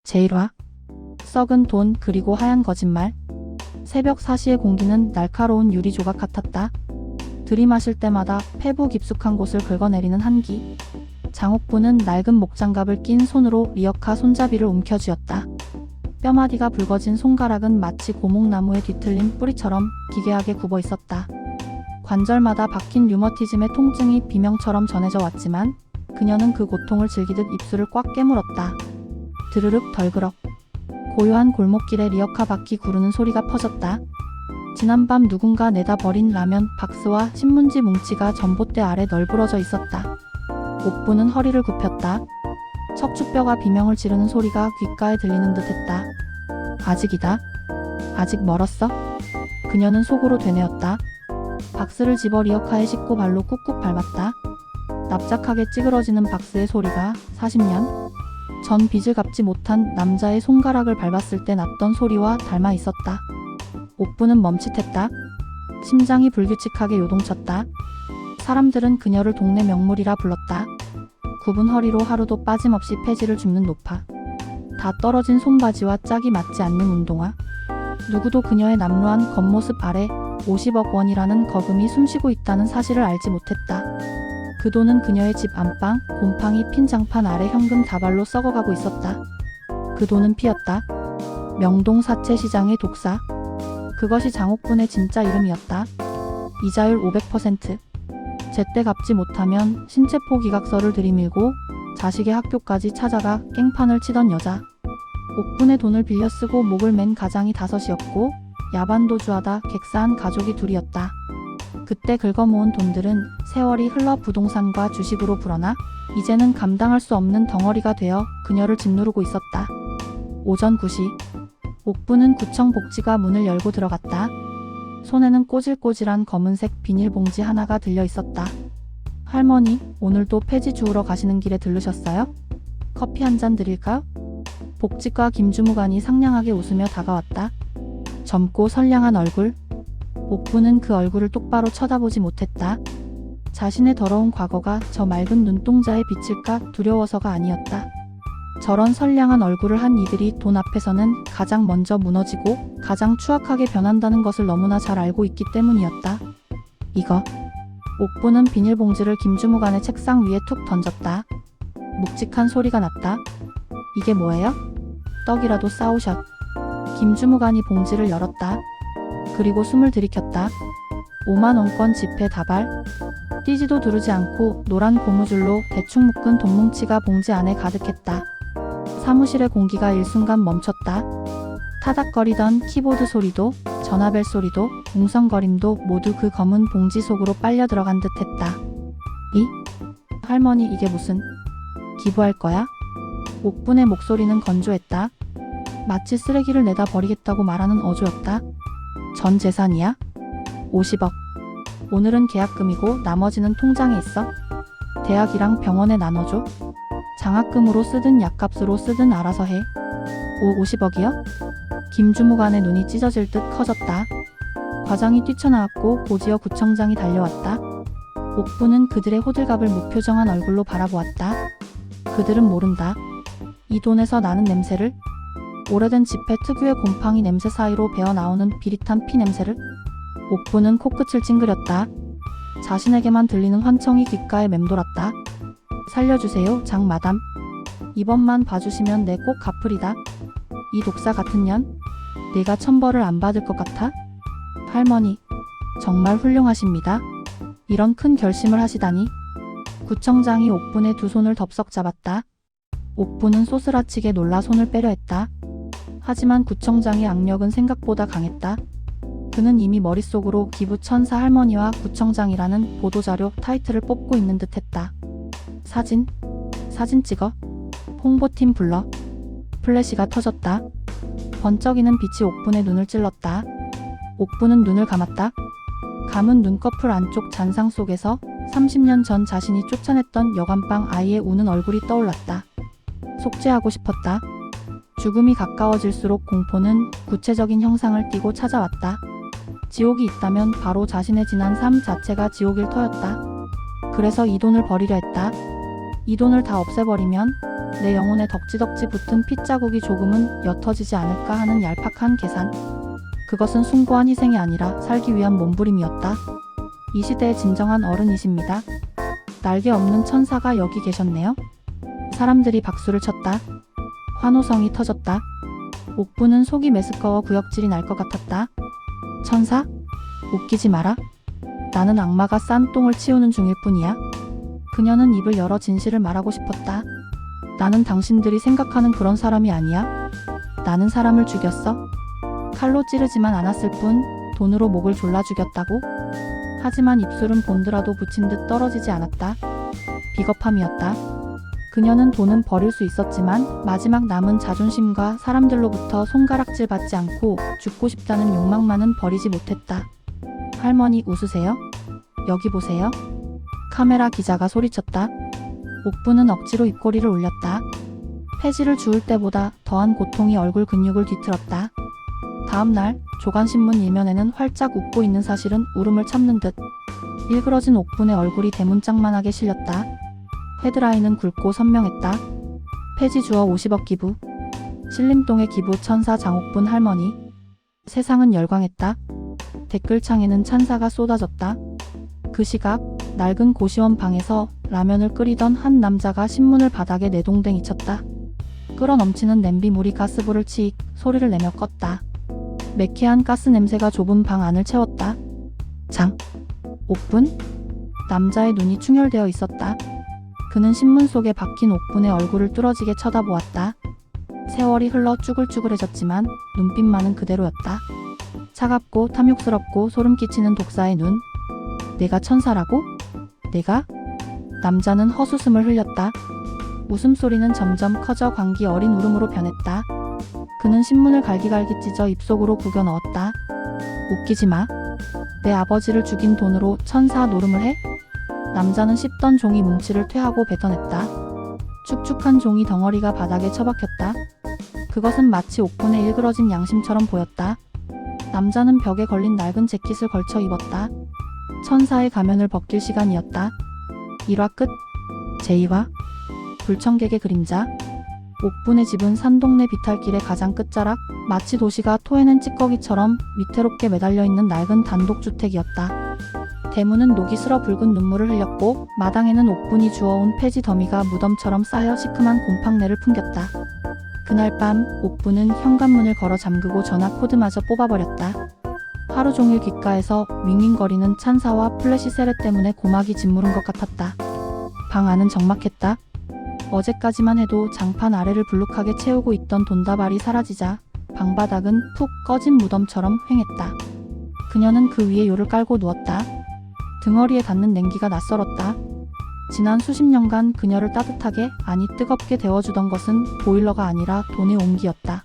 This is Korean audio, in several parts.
제1화 썩은 돈 그리고 하얀 거짓말. 새벽 4시의 공기는 날카로운 유리 조각 같았다. 들이마실 때마다 폐부 깊숙한 곳을 긁어내리는 한기. 장옥부는 낡은 목장갑을 낀 손으로 리어카 손잡이를 움켜쥐었다. 뼈마디가 붉어진 손가락은 마치 고목나무에 뒤틀린 뿌리처럼 기괴하게 굽어 있었다. 관절마다 박힌 류머티즘의 통증이 비명처럼 전해져 왔지만 그녀는 그 고통을 즐기듯 입술을 꽉 깨물었다. 드르륵 덜그럭. 고요한 골목길에 리어카 바퀴 구르는 소리가 퍼졌다. 지난밤 누군가 내다 버린 라면 박스와 신문지 뭉치가 전봇대 아래 널브러져 있었다. 옥부는 허리를 굽혔다. 척추뼈가 비명을 지르는 소리가 귓가에 들리는 듯했다. 아직이다. 아직 멀었어? 그녀는 속으로 되뇌었다. 박스를 집어 리어카에 싣고 발로 꾹꾹 밟았다. 납작하게 찌그러지는 박스의 소리가 40년 전 빚을 갚지 못한 남자의 손가락을 밟았을 때 났던 소리와 닮아 있었다. 옥부는 멈칫했다. 심장이 불규칙하게 요동쳤다. 사람들은 그녀를 동네 명물이라 불렀다. 굽은 허리로 하루도 빠짐없이 폐지를 줍는 노파. 다 떨어진 손바지와 짝이 맞지 않는 운동화. 누구도 그녀의 남루한 겉모습 아래 50억 원이라는 거금이 숨쉬고 있다는 사실을 알지 못했다. 그 돈은 그녀의 집 안방, 곰팡이 핀 장판 아래 현금 다발로 썩어가고 있었다. 그 돈은 피었다. 명동 사채시장의 독사. 그것이 장옥분의 진짜 이름이었다. 이자율 500%. 제때 갚지 못하면 신체포 기각서를 들이밀고 자식의 학교까지 찾아가 깽판을 치던 여자. 옥분의 돈을 빌려 쓰고 목을 맨 가장이 5이었고 야반도주하다 객사한 가족이 2이었다. 그때 긁어모은 돈들은 세월이 흘러 부동산과 주식으로 불어나 이제는 감당할 수 없는 덩어리가 되어 그녀를 짓누르고 있었다. 오전 9시. 옥부는 구청 복지가 문을 열고 들어갔다. 손에는 꼬질꼬질한 검은색 비닐봉지 하나가 들려 있었다. 할머니, 오늘도 폐지 주우러 가시는 길에 들르셨어요? 커피 한 잔 드릴까요? 복지과 김주무관이 상냥하게 웃으며 다가왔다. 젊고 선량한 얼굴. 옥부는 그 얼굴을 똑바로 쳐다보지 못했다. 자신의 더러운 과거가 저 맑은 눈동자에 비칠까 두려워서가 아니었다. 저런 선량한 얼굴을 한 이들이 돈 앞에서는 가장 먼저 무너지고 가장 추악하게 변한다는 것을 너무나 잘 알고 있기 때문이었다. 이거. 옥부는 비닐봉지를 김주무관의 책상 위에 툭 던졌다. 묵직한 소리가 났다. 이게 뭐예요? 떡이라도 싸우셨. 김주무관이 봉지를 열었다. 그리고 숨을 들이켰다. 5만원권 지폐 다발. 띄지도 두르지 않고 노란 고무줄로 대충 묶은 돈뭉치가 봉지 안에 가득했다. 사무실의 공기가 일순간 멈췄다. 타닥거리던 키보드 소리도 전화벨 소리도 웅성거림도 모두 그 검은 봉지 속으로 빨려 들어간 듯 했다. 할머니 이게 무슨... 기부할 거야? 옥분의 목소리는 건조했다. 마치 쓰레기를 내다 버리겠다고 말하는 어조였다. 전 재산이야? 50억. 오늘은 계약금이고 나머지는 통장에 있어. 대학이랑 병원에 나눠줘. 장학금으로 쓰든 약값으로 쓰든 알아서 해. 50억이요? 김주무관의 눈이 찢어질 듯 커졌다. 과장이 뛰쳐나왔고 고지여 구청장이 달려왔다. 옥부는 그들의 호들갑을 무표정한 얼굴로 바라보았다. 그들은 모른다. 이 돈에서 나는 냄새를? 오래된 지폐 특유의 곰팡이 냄새 사이로 배어나오는 비릿한 피 냄새를? 옥부는 코끝을 찡그렸다. 자신에게만 들리는 환청이 귓가에 맴돌았다. 살려주세요, 장마담. 이번만 봐주시면 내 꼭 갚으리다. 이 독사 같은 년? 내가 천벌을 안 받을 것 같아? 할머니, 정말 훌륭하십니다. 이런 큰 결심을 하시다니. 구청장이 옥분의 두 손을 덥석 잡았다. 옥분은 소스라치게 놀라 손을 빼려 했다. 하지만 구청장의 악력은 생각보다 강했다. 그는 이미 머릿속으로 기부천사 할머니와 구청장이라는 보도자료 타이틀을 뽑고 있는 듯했다. 사진 찍어. 홍보팀 불러. 플래시가 터졌다. 번쩍이는 빛이 옥분의 눈을 찔렀다. 옥분은 눈을 감았다. 감은 눈꺼풀 안쪽 잔상 속에서 30년 전 자신이 쫓아냈던 여관방 아이의 우는 얼굴이 떠올랐다. 속죄하고 싶었다. 죽음이 가까워질수록 공포는 구체적인 형상을 띠고 찾아왔다. 지옥이 있다면 바로 자신의 지난 삶 자체가 지옥일 터였다. 그래서 이 돈을 버리려 했다. 이 돈을 다 없애버리면 내 영혼에 덕지덕지 붙은 핏자국이 조금은 옅어지지 않을까 하는 얄팍한 계산. 그것은 숭고한 희생이 아니라 살기 위한 몸부림이었다. 이 시대의 진정한 어른이십니다. 날개 없는 천사가 여기 계셨네요. 사람들이 박수를 쳤다. 환호성이 터졌다. 옥부는 속이 메스꺼워 구역질이 날 것 같았다. 천사? 웃기지 마라. 나는 악마가 싼 똥을 치우는 중일 뿐이야. 그녀는 입을 열어 진실을 말하고 싶었다. 나는 당신들이 생각하는 그런 사람이 아니야. 나는 사람을 죽였어. 칼로 찌르지만 않았을 뿐 돈으로 목을 졸라 죽였다고. 하지만 입술은 본드라도 붙인 듯 떨어지지 않았다. 비겁함이었다. 그녀는 돈은 버릴 수 있었지만 마지막 남은 자존심과 사람들로부터 손가락질 받지 않고 죽고 싶다는 욕망만은 버리지 못했다. 할머니 웃으세요? 여기 보세요. 카메라 기자가 소리쳤다. 옥부는 억지로 입꼬리를 올렸다. 폐지를 주울 때보다 더한 고통이 얼굴 근육을 뒤틀었다. 다음 날 조간신문 일면에는 활짝 웃고 있는 사실은 울음을 참는 듯 일그러진 옥분의 얼굴이 대문짝만하게 실렸다. 헤드라인은 굵고 선명했다. 폐지 주어 50억 기부. 신림동의 기부 천사 장옥분 할머니. 세상은 열광했다. 댓글창에는 찬사가 쏟아졌다. 그 시각 낡은 고시원 방에서 라면을 끓이던 한 남자가 신문을 바닥에 내동댕이 쳤다. 끓어넘치는 냄비물이 가스불을 치익 소리를 내며 껐다. 매캐한 가스 냄새가 좁은 방 안을 채웠다. 옥분? 남자의 눈이 충혈되어 있었다. 그는 신문 속에 박힌 옥분의 얼굴을 뚫어지게 쳐다보았다. 세월이 흘러 쭈글쭈글해졌지만 눈빛만은 그대로였다. 차갑고 탐욕스럽고 소름 끼치는 독사의 눈. 내가 천사라고? 내가? 남자는 헛웃음을 흘렸다. 웃음소리는 점점 커져 광기 어린 울음으로 변했다. 그는 신문을 갈기갈기 찢어 입속으로 구겨 넣었다. 웃기지 마. 내 아버지를 죽인 돈으로 천사 노름을 해? 남자는 씹던 종이 뭉치를 퇴하고 뱉어냈다. 축축한 종이 덩어리가 바닥에 처박혔다. 그것은 마치 옥분의 일그러진 양심처럼 보였다. 남자는 벽에 걸린 낡은 재킷을 걸쳐 입었다. 천사의 가면을 벗길 시간이었다. 1화 끝. 제2화. 불청객의 그림자. 옥분의 집은 산동네 비탈길의 가장 끝자락, 마치 도시가 토해낸 찌꺼기처럼 위태롭게 매달려 있는 낡은 단독주택이었다. 대문은 녹이 슬어 붉은 눈물을 흘렸고 마당에는 옥분이 주워온 폐지 더미가 무덤처럼 쌓여 시큼한 곰팡내를 풍겼다. 그날 밤 옥분은 현관문을 걸어 잠그고 전화 코드마저 뽑아버렸다. 하루 종일 귓가에서 윙윙거리는 찬사와 플래시 세례 때문에 고막이 짓무른 것 같았다. 방 안은 적막했다. 어제까지만 해도 장판 아래를 불룩하게 채우고 있던 돈다발이 사라지자 방바닥은 푹 꺼진 무덤처럼 휑했다. 그녀는 그 위에 요를 깔고 누웠다. 등허리에 닿는 냉기가 낯설었다. 지난 수십 년간 그녀를 따뜻하게, 아니 뜨겁게 데워주던 것은 보일러가 아니라 돈의 온기였다.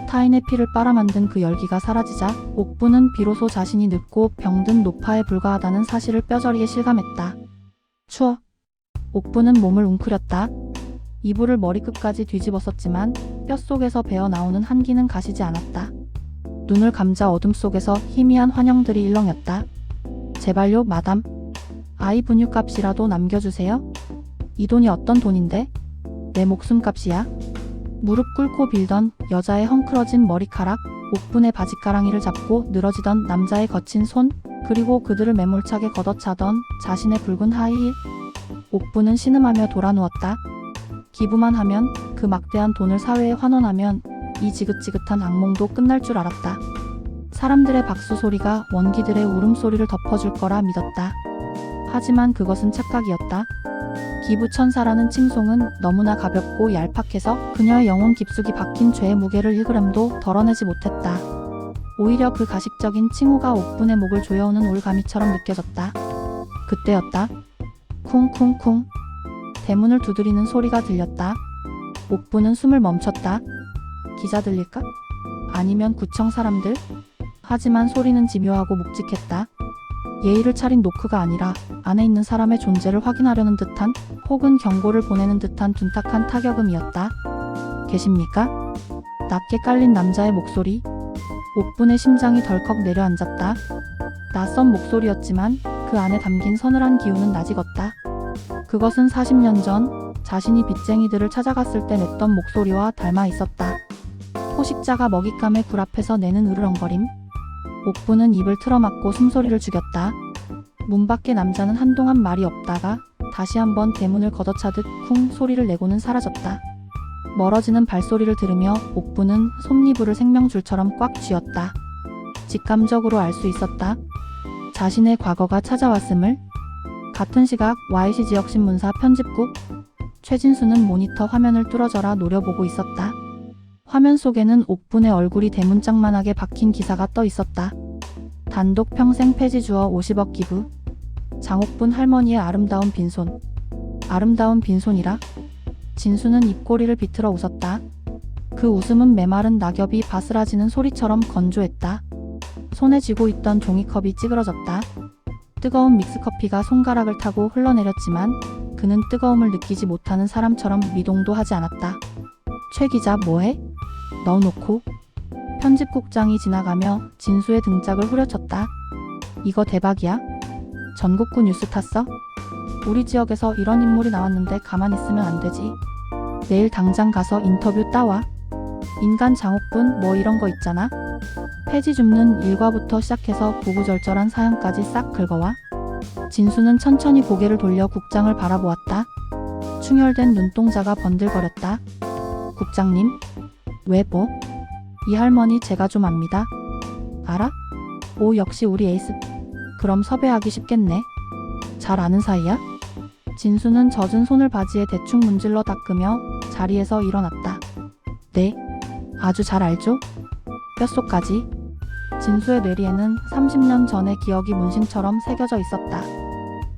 타인의 피를 빨아만든 그 열기가 사라지자 옥부는 비로소 자신이 늙고 병든 노파에 불과하다는 사실을 뼈저리게 실감했다. 추워. 옥부는 몸을 웅크렸다. 이불을 머리끝까지 뒤집었었지만 뼛속에서 배어나오는 한기는 가시지 않았다. 눈을 감자 어둠 속에서 희미한 환영들이 일렁였다. 제발요, 마담. 아이 분유값이라도 남겨주세요. 이 돈이 어떤 돈인데? 내 목숨값이야. 무릎 꿇고 빌던 여자의 헝클어진 머리카락, 옥분의 바지가랑이를 잡고 늘어지던 남자의 거친 손, 그리고 그들을 매몰차게 걷어차던 자신의 붉은 하이힐. 옥분은 신음하며 돌아누웠다. 기부만 하면, 그 막대한 돈을 사회에 환원하면 이 지긋지긋한 악몽도 끝날 줄 알았다. 사람들의 박수 소리가 원기들의 울음소리를 덮어줄 거라 믿었다. 하지만 그것은 착각이었다. 기부천사라는 칭송은 너무나 가볍고 얄팍해서 그녀의 영혼 깊숙이 박힌 죄의 무게를 1g도 덜어내지 못했다. 오히려 그 가식적인 칭호가 옥분의 목을 조여오는 올가미처럼 느껴졌다. 그때였다. 쿵쿵쿵. 대문을 두드리는 소리가 들렸다. 옥분은 숨을 멈췄다. 기자 들릴까? 아니면 구청 사람들? 하지만 소리는 집요하고 묵직했다. 예의를 차린 노크가 아니라 안에 있는 사람의 존재를 확인하려는 듯한, 혹은 경고를 보내는 듯한 둔탁한 타격음이었다. 계십니까? 낮게 깔린 남자의 목소리. 옥분의 심장이 덜컥 내려앉았다. 낯선 목소리였지만 그 안에 담긴 서늘한 기운은 낯익었다. 그것은 40년 전 자신이 빚쟁이들을 찾아갔을 때 냈던 목소리와 닮아 있었다. 포식자가 먹잇감의 굴 앞에서 내는 으르렁거림. 옥부는 입을 틀어막고 숨소리를 죽였다. 문 밖의 남자는 한동안 말이 없다가 다시 한번 대문을 걷어차듯 쿵 소리를 내고는 사라졌다. 멀어지는 발소리를 들으며 옥부는 솜니부를 생명줄처럼 꽉 쥐었다. 직감적으로 알 수 있었다. 자신의 과거가 찾아왔음을. 같은 시각 YC 지역신문사 편집국. 최진수는 모니터 화면을 뚫어져라 노려보고 있었다. 화면 속에는 옥분의 얼굴이 대문짝만하게 박힌 기사가 떠 있었다. 단독 평생 폐지 주어 50억 기부. 장옥분 할머니의 아름다운 빈손. 아름다운 빈손이라? 진수는 입꼬리를 비틀어 웃었다. 그 웃음은 메마른 낙엽이 바스라지는 소리처럼 건조했다. 손에 쥐고 있던 종이컵이 찌그러졌다. 뜨거운 믹스커피가 손가락을 타고 흘러내렸지만 그는 뜨거움을 느끼지 못하는 사람처럼 미동도 하지 않았다. 최 기자 뭐해? 넣어놓고. 편집국장이 지나가며 진수의 등짝을 후려쳤다. 이거 대박이야? 전국구 뉴스 탔어? 우리 지역에서 이런 인물이 나왔는데 가만히 있으면 안 되지. 내일 당장 가서 인터뷰 따와. 인간 장옥분 뭐 이런 거 있잖아. 폐지 줍는 일과부터 시작해서 구구절절한 사연까지 싹 긁어와. 진수는 천천히 고개를 돌려 국장을 바라보았다. 충혈된 눈동자가 번들거렸다. 국장님? 왜 뭐? 이 할머니 제가 좀 압니다. 알아? 오 역시 우리 에이스. 그럼 섭외하기 쉽겠네. 잘 아는 사이야? 진수는 젖은 손을 바지에 대충 문질러 닦으며 자리에서 일어났다. 네, 아주 잘 알죠? 뼛속까지. 진수의 뇌리에는 30년 전의 기억이 문신처럼 새겨져 있었다.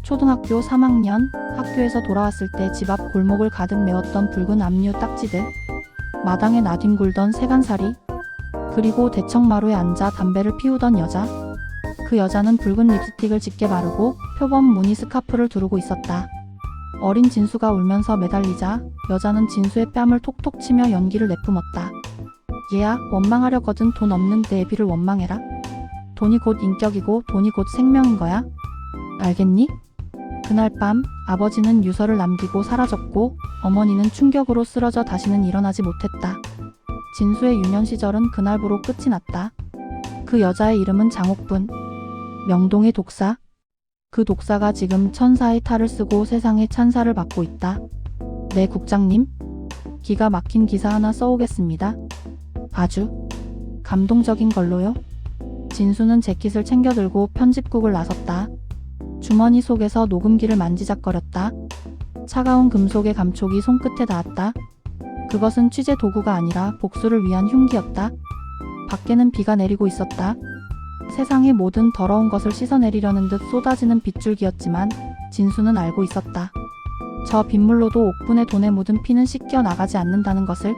초등학교 3학년, 학교에서 돌아왔을 때 집 앞 골목을 가득 메웠던 붉은 압류 딱지들, 마당에 나뒹굴던 세간살이, 그리고 대청마루에 앉아 담배를 피우던 여자. 그 여자는 붉은 립스틱을 짙게 바르고 표범 무늬 스카프를 두르고 있었다. 어린 진수가 울면서 매달리자 여자는 진수의 뺨을 톡톡 치며 연기를 내뿜었다. 얘야, 원망하려거든 돈 없는 내 애비를 원망해라. 돈이 곧 인격이고 돈이 곧 생명인 거야. 알겠니? 그날 밤 아버지는 유서를 남기고 사라졌고 어머니는 충격으로 쓰러져 다시는 일어나지 못했다. 진수의 유년 시절은 그날부로 끝이 났다. 그 여자의 이름은 장옥분. 명동의 독사. 그 독사가 지금 천사의 탈을 쓰고 세상의 찬사를 받고 있다. 네 국장님. 기가 막힌 기사 하나 써오겠습니다. 아주 감동적인 걸로요. 진수는 재킷을 챙겨 들고 편집국을 나섰다. 주머니 속에서 녹음기를 만지작거렸다. 차가운 금속의 감촉이 손끝에 닿았다. 그것은 취재 도구가 아니라 복수를 위한 흉기였다. 밖에는 비가 내리고 있었다. 세상의 모든 더러운 것을 씻어내리려는 듯 쏟아지는 빗줄기였지만 진수는 알고 있었다. 저 빗물로도 옥분의 돈에 묻은 피는 씻겨 나가지 않는다는 것을.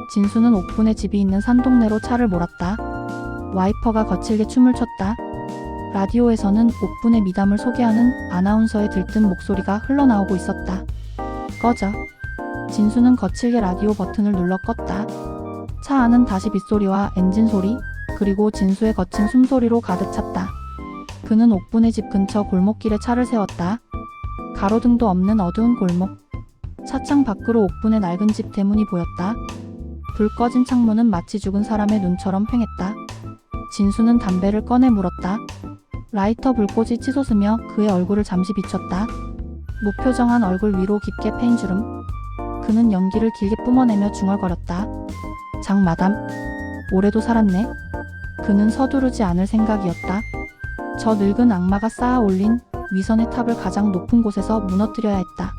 진수는 옥분의 집이 있는 산동네로 차를 몰았다. 와이퍼가 거칠게 춤을 췄다. 라디오에서는 옥분의 미담을 소개하는 아나운서의 들뜬 목소리가 흘러나오고 있었다. 꺼져. 진수는 거칠게 라디오 버튼을 눌러 껐다. 차 안은 다시 빗소리와 엔진 소리, 그리고 진수의 거친 숨소리로 가득 찼다. 그는 옥분의 집 근처 골목길에 차를 세웠다. 가로등도 없는 어두운 골목. 차창 밖으로 옥분의 낡은 집 대문이 보였다. 불 꺼진 창문은 마치 죽은 사람의 눈처럼 휑했다. 진수는 담배를 꺼내 물었다. 라이터 불꽃이 치솟으며 그의 얼굴을 잠시 비췄다. 무표정한 얼굴 위로 깊게 패인 주름. 그는 연기를 길게 뿜어내며 중얼거렸다. 장마담, 올해도 살았네. 그는 서두르지 않을 생각이었다. 저 늙은 악마가 쌓아 올린 위선의 탑을 가장 높은 곳에서 무너뜨려야 했다.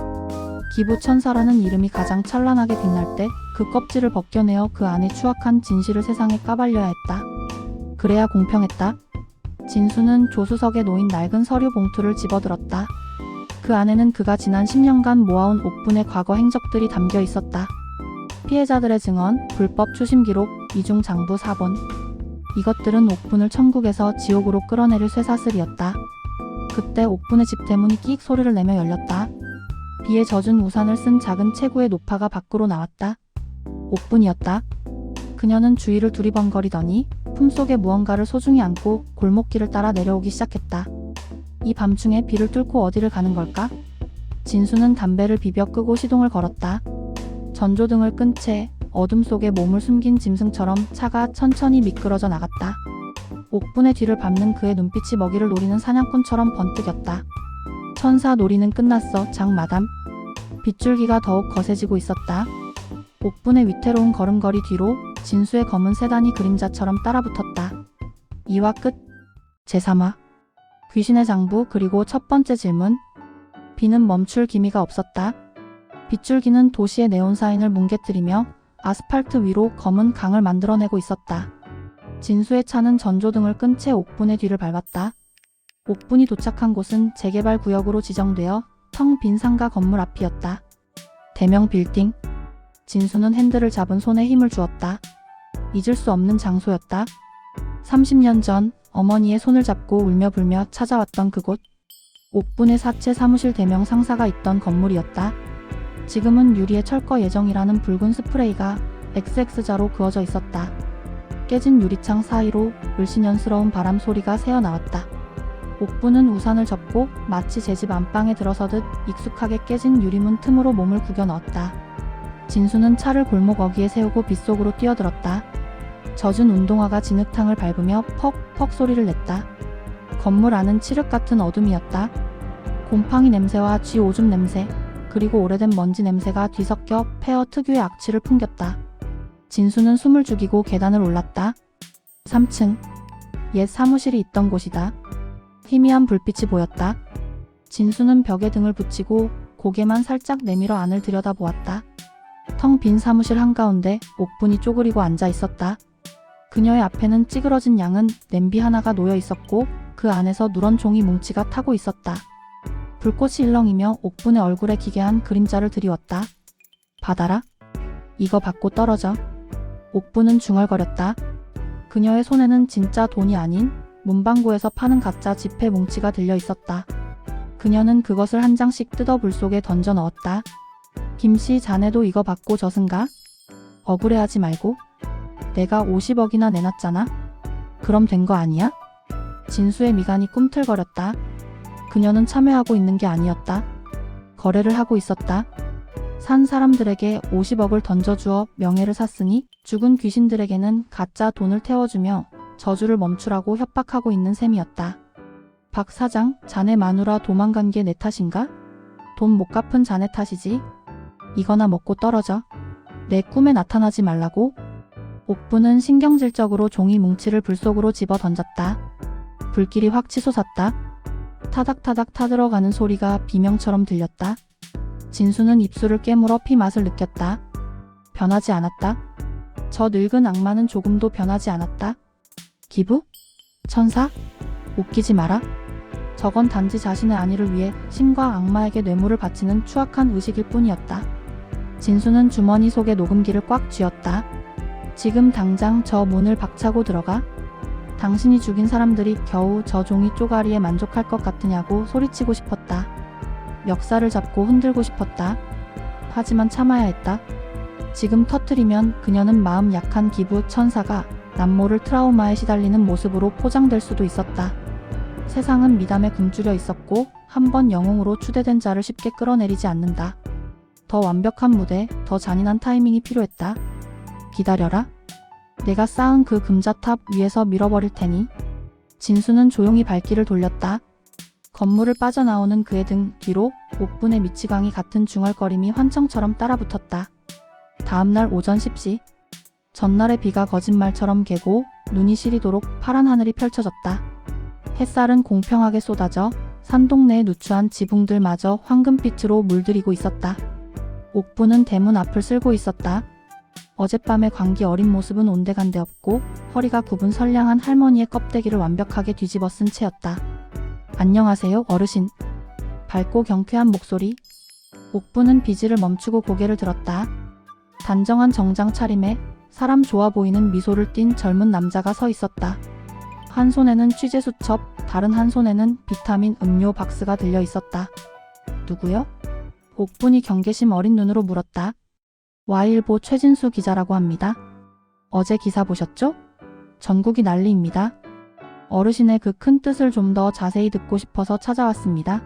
기부천사라는 이름이 가장 찬란하게 빛날 때 그 껍질을 벗겨내어 그 안에 추악한 진실을 세상에 까발려야 했다. 그래야 공평했다. 진수는 조수석에 놓인 낡은 서류 봉투를 집어들었다. 그 안에는 그가 지난 10년간 모아온 옥분의 과거 행적들이 담겨 있었다. 피해자들의 증언, 불법 추심 기록, 이중 장부 사본. 이것들은 옥분을 천국에서 지옥으로 끌어내릴 쇠사슬이었다. 그때 옥분의 집 대문이 끼익 소리를 내며 열렸다. 비에 젖은 우산을 쓴 작은 체구의 노파가 밖으로 나왔다. 옥분이었다. 그녀는 주위를 두리번거리더니 품속에 무언가를 소중히 안고 골목길을 따라 내려오기 시작했다. 이 밤중에 비를 뚫고 어디를 가는 걸까? 진수는 담배를 비벼 끄고 시동을 걸었다. 전조등을 끈 채 어둠 속에 몸을 숨긴 짐승처럼 차가 천천히 미끄러져 나갔다. 옥분의 뒤를 밟는 그의 눈빛이 먹이를 노리는 사냥꾼처럼 번뜩였다. 천사 놀이는 끝났어, 장마담. 빗줄기가 더욱 거세지고 있었다. 옥분의 위태로운 걸음걸이 뒤로 진수의 검은 세단이 그림자처럼 따라붙었다. 2화 끝. 제3화. 귀신의 장부 그리고 첫 번째 질문. 비는 멈출 기미가 없었다. 빗줄기는 도시의 네온사인을 뭉개뜨리며 아스팔트 위로 검은 강을 만들어내고 있었다. 진수의 차는 전조등을 끈 채 옥분의 뒤를 밟았다. 옥분이 도착한 곳은 재개발 구역으로 지정되어 텅 빈 상가 건물 앞이었다. 대명 빌딩. 진수는 핸들을 잡은 손에 힘을 주었다. 잊을 수 없는 장소였다. 30년 전 어머니의 손을 잡고 울며 불며 찾아왔던 그곳. 옥분의 사채 사무실 대명 상사가 있던 건물이었다. 지금은 유리에 철거 예정이라는 붉은 스프레이가 XX자로 그어져 있었다. 깨진 유리창 사이로 을씨년스러운 바람 소리가 새어나왔다. 옥분은 우산을 접고 마치 제 집 안방에 들어서듯 익숙하게 깨진 유리문 틈으로 몸을 구겨 넣었다. 진수는 차를 골목 어귀에 세우고 빗속으로 뛰어들었다. 젖은 운동화가 진흙탕을 밟으며 퍽퍽 소리를 냈다. 건물 안은 칠흑 같은 어둠이었다. 곰팡이 냄새와 쥐 오줌 냄새, 그리고 오래된 먼지 냄새가 뒤섞여 폐허 특유의 악취를 풍겼다. 진수는 숨을 죽이고 계단을 올랐다. 3층. 옛 사무실이 있던 곳이다. 희미한 불빛이 보였다. 진수는 벽에 등을 붙이고 고개만 살짝 내밀어 안을 들여다보았다. 텅 빈 사무실 한가운데 옥분이 쪼그리고 앉아 있었다. 그녀의 앞에는 찌그러진 양은 냄비 하나가 놓여 있었고 그 안에서 누런 종이 뭉치가 타고 있었다. 불꽃이 일렁이며 옥분의 얼굴에 기괴한 그림자를 드리웠다. 받아라. 이거 받고 떨어져. 옥분은 중얼거렸다. 그녀의 손에는 진짜 돈이 아닌 문방구에서 파는 가짜 지폐 뭉치가 들려 있었다. 그녀는 그것을 한 장씩 뜯어 불 속에 던져 넣었다. 김씨, 자네도 이거 받고 젖은가? 억울해하지 말고. 내가 50억이나 내놨잖아. 그럼 된 거 아니야? 진수의 미간이 꿈틀거렸다. 그녀는 참여하고 있는 게 아니었다. 거래를 하고 있었다. 산 사람들에게 50억을 던져주어 명예를 샀으니 죽은 귀신들에게는 가짜 돈을 태워주며 저주를 멈추라고 협박하고 있는 셈이었다. 박 사장, 자네 마누라 도망간 게 내 탓인가? 돈 못 갚은 자네 탓이지. 이거나 먹고 떨어져. 내 꿈에 나타나지 말라고. 옥분은 신경질적으로 종이 뭉치를 불 속으로 집어 던졌다. 불길이 확 치솟았다. 타닥타닥 타들어가는 소리가 비명처럼 들렸다. 진수는 입술을 깨물어 피 맛을 느꼈다. 변하지 않았다. 저 늙은 악마는 조금도 변하지 않았다. 기부? 천사? 웃기지 마라. 저건 단지 자신의 안위를 위해 신과 악마에게 뇌물을 바치는 추악한 의식일 뿐이었다. 진수는 주머니 속에 녹음기를 꽉 쥐었다. 지금 당장 저 문을 박차고 들어가. 당신이 죽인 사람들이 겨우 저 종이 쪼가리에 만족할 것 같으냐고 소리치고 싶었다. 멱살을 잡고 흔들고 싶었다. 하지만 참아야 했다. 지금 터뜨리면 그녀는 마음 약한 기부 천사가 남모를 트라우마에 시달리는 모습으로 포장될 수도 있었다. 세상은 미담에 굶주려 있었고 한 번 영웅으로 추대된 자를 쉽게 끌어내리지 않는다. 더 완벽한 무대, 더 잔인한 타이밍이 필요했다. 기다려라. 내가 쌓은 그 금자탑 위에서 밀어버릴 테니. 진수는 조용히 발길을 돌렸다. 건물을 빠져나오는 그의 등 뒤로 옥분의 미치광이 같은 중얼거림이 환청처럼 따라붙었다. 다음날 오전 10시. 전날의 비가 거짓말처럼 개고 눈이 시리도록 파란 하늘이 펼쳐졌다. 햇살은 공평하게 쏟아져 산동네의 누추한 지붕들마저 황금빛으로 물들이고 있었다. 옥분은 대문 앞을 쓸고 있었다. 어젯밤의 광기 어린 모습은 온데간데 없고 허리가 굽은 선량한 할머니의 껍데기를 완벽하게 뒤집어 쓴 채였다. 안녕하세요, 어르신. 밝고 경쾌한 목소리. 옥분은 비지를 멈추고 고개를 들었다. 단정한 정장 차림에 사람 좋아 보이는 미소를 띤 젊은 남자가 서 있었다. 한 손에는 취재 수첩, 다른 한 손에는 비타민 음료 박스가 들려 있었다. 누구요? 옥분이 경계심 어린 눈으로 물었다. Y일보 최진수 기자라고 합니다. 어제 기사 보셨죠? 전국이 난리입니다. 어르신의 그 큰 뜻을 좀 더 자세히 듣고 싶어서 찾아왔습니다.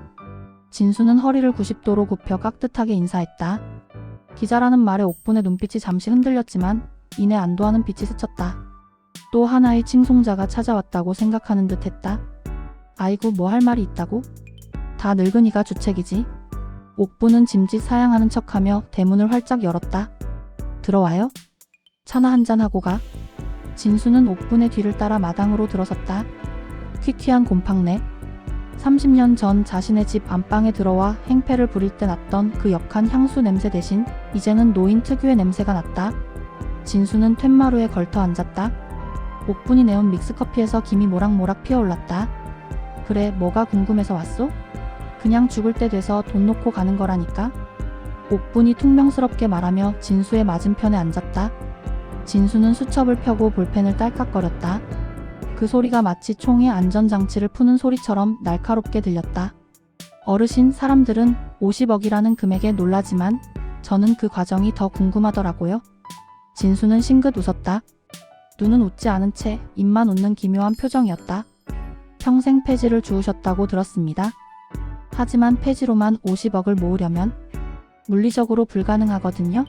진수는 허리를 90도로 굽혀 깍듯하게 인사했다. 기자라는 말에 옥분의 눈빛이 잠시 흔들렸지만 이내 안도하는 빛이 스쳤다. 또 하나의 칭송자가 찾아왔다고 생각하는 듯 했다. 아이고 뭐 할 말이 있다고? 다 늙은이가 주책이지. 옥분은 짐짓 사양하는 척하며 대문을 활짝 열었다. 들어와요? 차나 한잔하고 가. 진수는 옥분의 뒤를 따라 마당으로 들어섰다. 퀴퀴한 곰팡내. 30년 전 자신의 집 안방에 들어와 행패를 부릴 때 났던 그 역한 향수 냄새 대신 이제는 노인 특유의 냄새가 났다. 진수는 툇마루에 걸터 앉았다. 옥분이 내온 믹스커피에서 김이 모락모락 피어올랐다. 그래 뭐가 궁금해서 왔소? 그냥 죽을 때 돼서 돈 놓고 가는 거라니까. 옥분이 퉁명스럽게 말하며 진수의 맞은편에 앉았다. 진수는 수첩을 펴고 볼펜을 딸깍거렸다. 그 소리가 마치 총의 안전장치를 푸는 소리처럼 날카롭게 들렸다. 어르신, 사람들은 50억이라는 금액에 놀라지만 저는 그 과정이 더 궁금하더라고요. 진수는 싱긋 웃었다. 눈은 웃지 않은 채 입만 웃는 기묘한 표정이었다. 평생 폐지를 주우셨다고 들었습니다. 하지만 폐지로만 50억을 모으려면 물리적으로 불가능하거든요.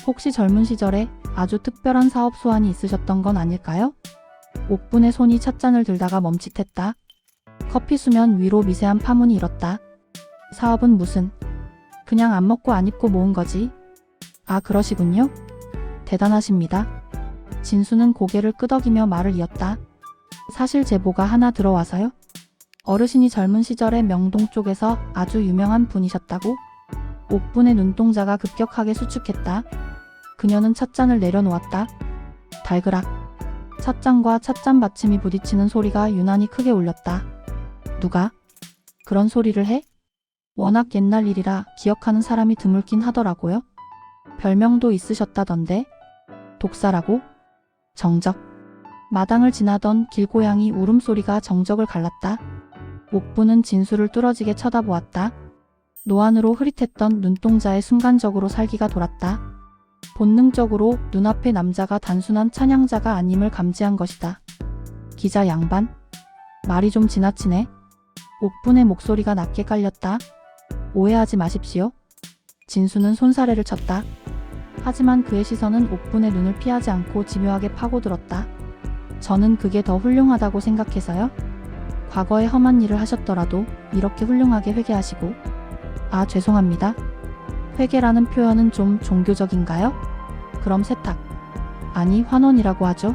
혹시 젊은 시절에 아주 특별한 사업 소환이 있으셨던 건 아닐까요? 옥분의 손이 찻잔을 들다가 멈칫했다. 커피 수면 위로 미세한 파문이 일었다. 사업은 무슨? 그냥 안 먹고 안 입고 모은 거지. 아 그러시군요. 대단하십니다. 진수는 고개를 끄덕이며 말을 이었다. 사실 제보가 하나 들어와서요. 어르신이 젊은 시절에 명동 쪽에서 아주 유명한 분이셨다고? 옥분의 눈동자가 급격하게 수축했다. 그녀는 찻잔을 내려놓았다. 달그락. 찻잔과 찻잔 받침이 부딪히는 소리가 유난히 크게 울렸다. 누가? 그런 소리를 해? 워낙 옛날 일이라 기억하는 사람이 드물긴 하더라고요. 별명도 있으셨다던데. 독사라고? 정적. 마당을 지나던 길고양이 울음소리가 정적을 갈랐다. 옥분은 진수를 뚫어지게 쳐다보았다. 노안으로 흐릿했던 눈동자에 순간적으로 살기가 돌았다. 본능적으로 눈앞의 남자가 단순한 찬양자가 아님을 감지한 것이다. 기자 양반? 말이 좀 지나치네. 옥분의 목소리가 낮게 깔렸다. 오해하지 마십시오. 진수는 손사래를 쳤다. 하지만 그의 시선은 옥분의 눈을 피하지 않고 집요하게 파고들었다. 저는 그게 더 훌륭하다고 생각해서요. 과거에 험한 일을 하셨더라도 이렇게 훌륭하게 회개하시고. 아 죄송합니다. 회개라는 표현은 좀 종교적인가요? 그럼 세탁. 아니 환원이라고 하죠.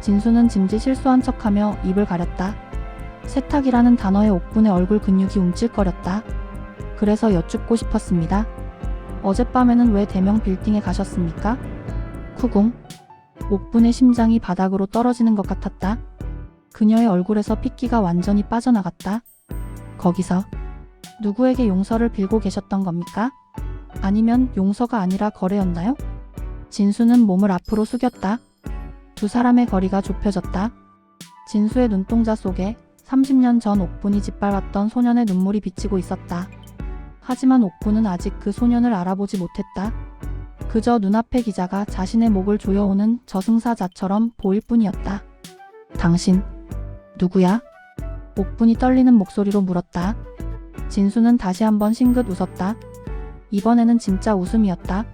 진수는 짐짓 실수한 척하며 입을 가렸다. 세탁이라는 단어에 옥분의 얼굴 근육이 움찔거렸다. 그래서 여쭙고 싶었습니다. 어젯밤에는 왜 대명 빌딩에 가셨습니까? 쿠궁. 옥분의 심장이 바닥으로 떨어지는 것 같았다. 그녀의 얼굴에서 핏기가 완전히 빠져나갔다. 거기서 누구에게 용서를 빌고 계셨던 겁니까? 아니면 용서가 아니라 거래였나요? 진수는 몸을 앞으로 숙였다. 두 사람의 거리가 좁혀졌다. 진수의 눈동자 속에 30년 전 옥분이 짓밟았던 소년의 눈물이 비치고 있었다. 하지만 옥분은 아직 그 소년을 알아보지 못했다. 그저 눈앞의 기자가 자신의 목을 조여오는 저승사자처럼 보일 뿐이었다. 당신, 누구야? 옥분이 떨리는 목소리로 물었다. 진수는 다시 한번 싱긋 웃었다. 이번에는 진짜 웃음이었다.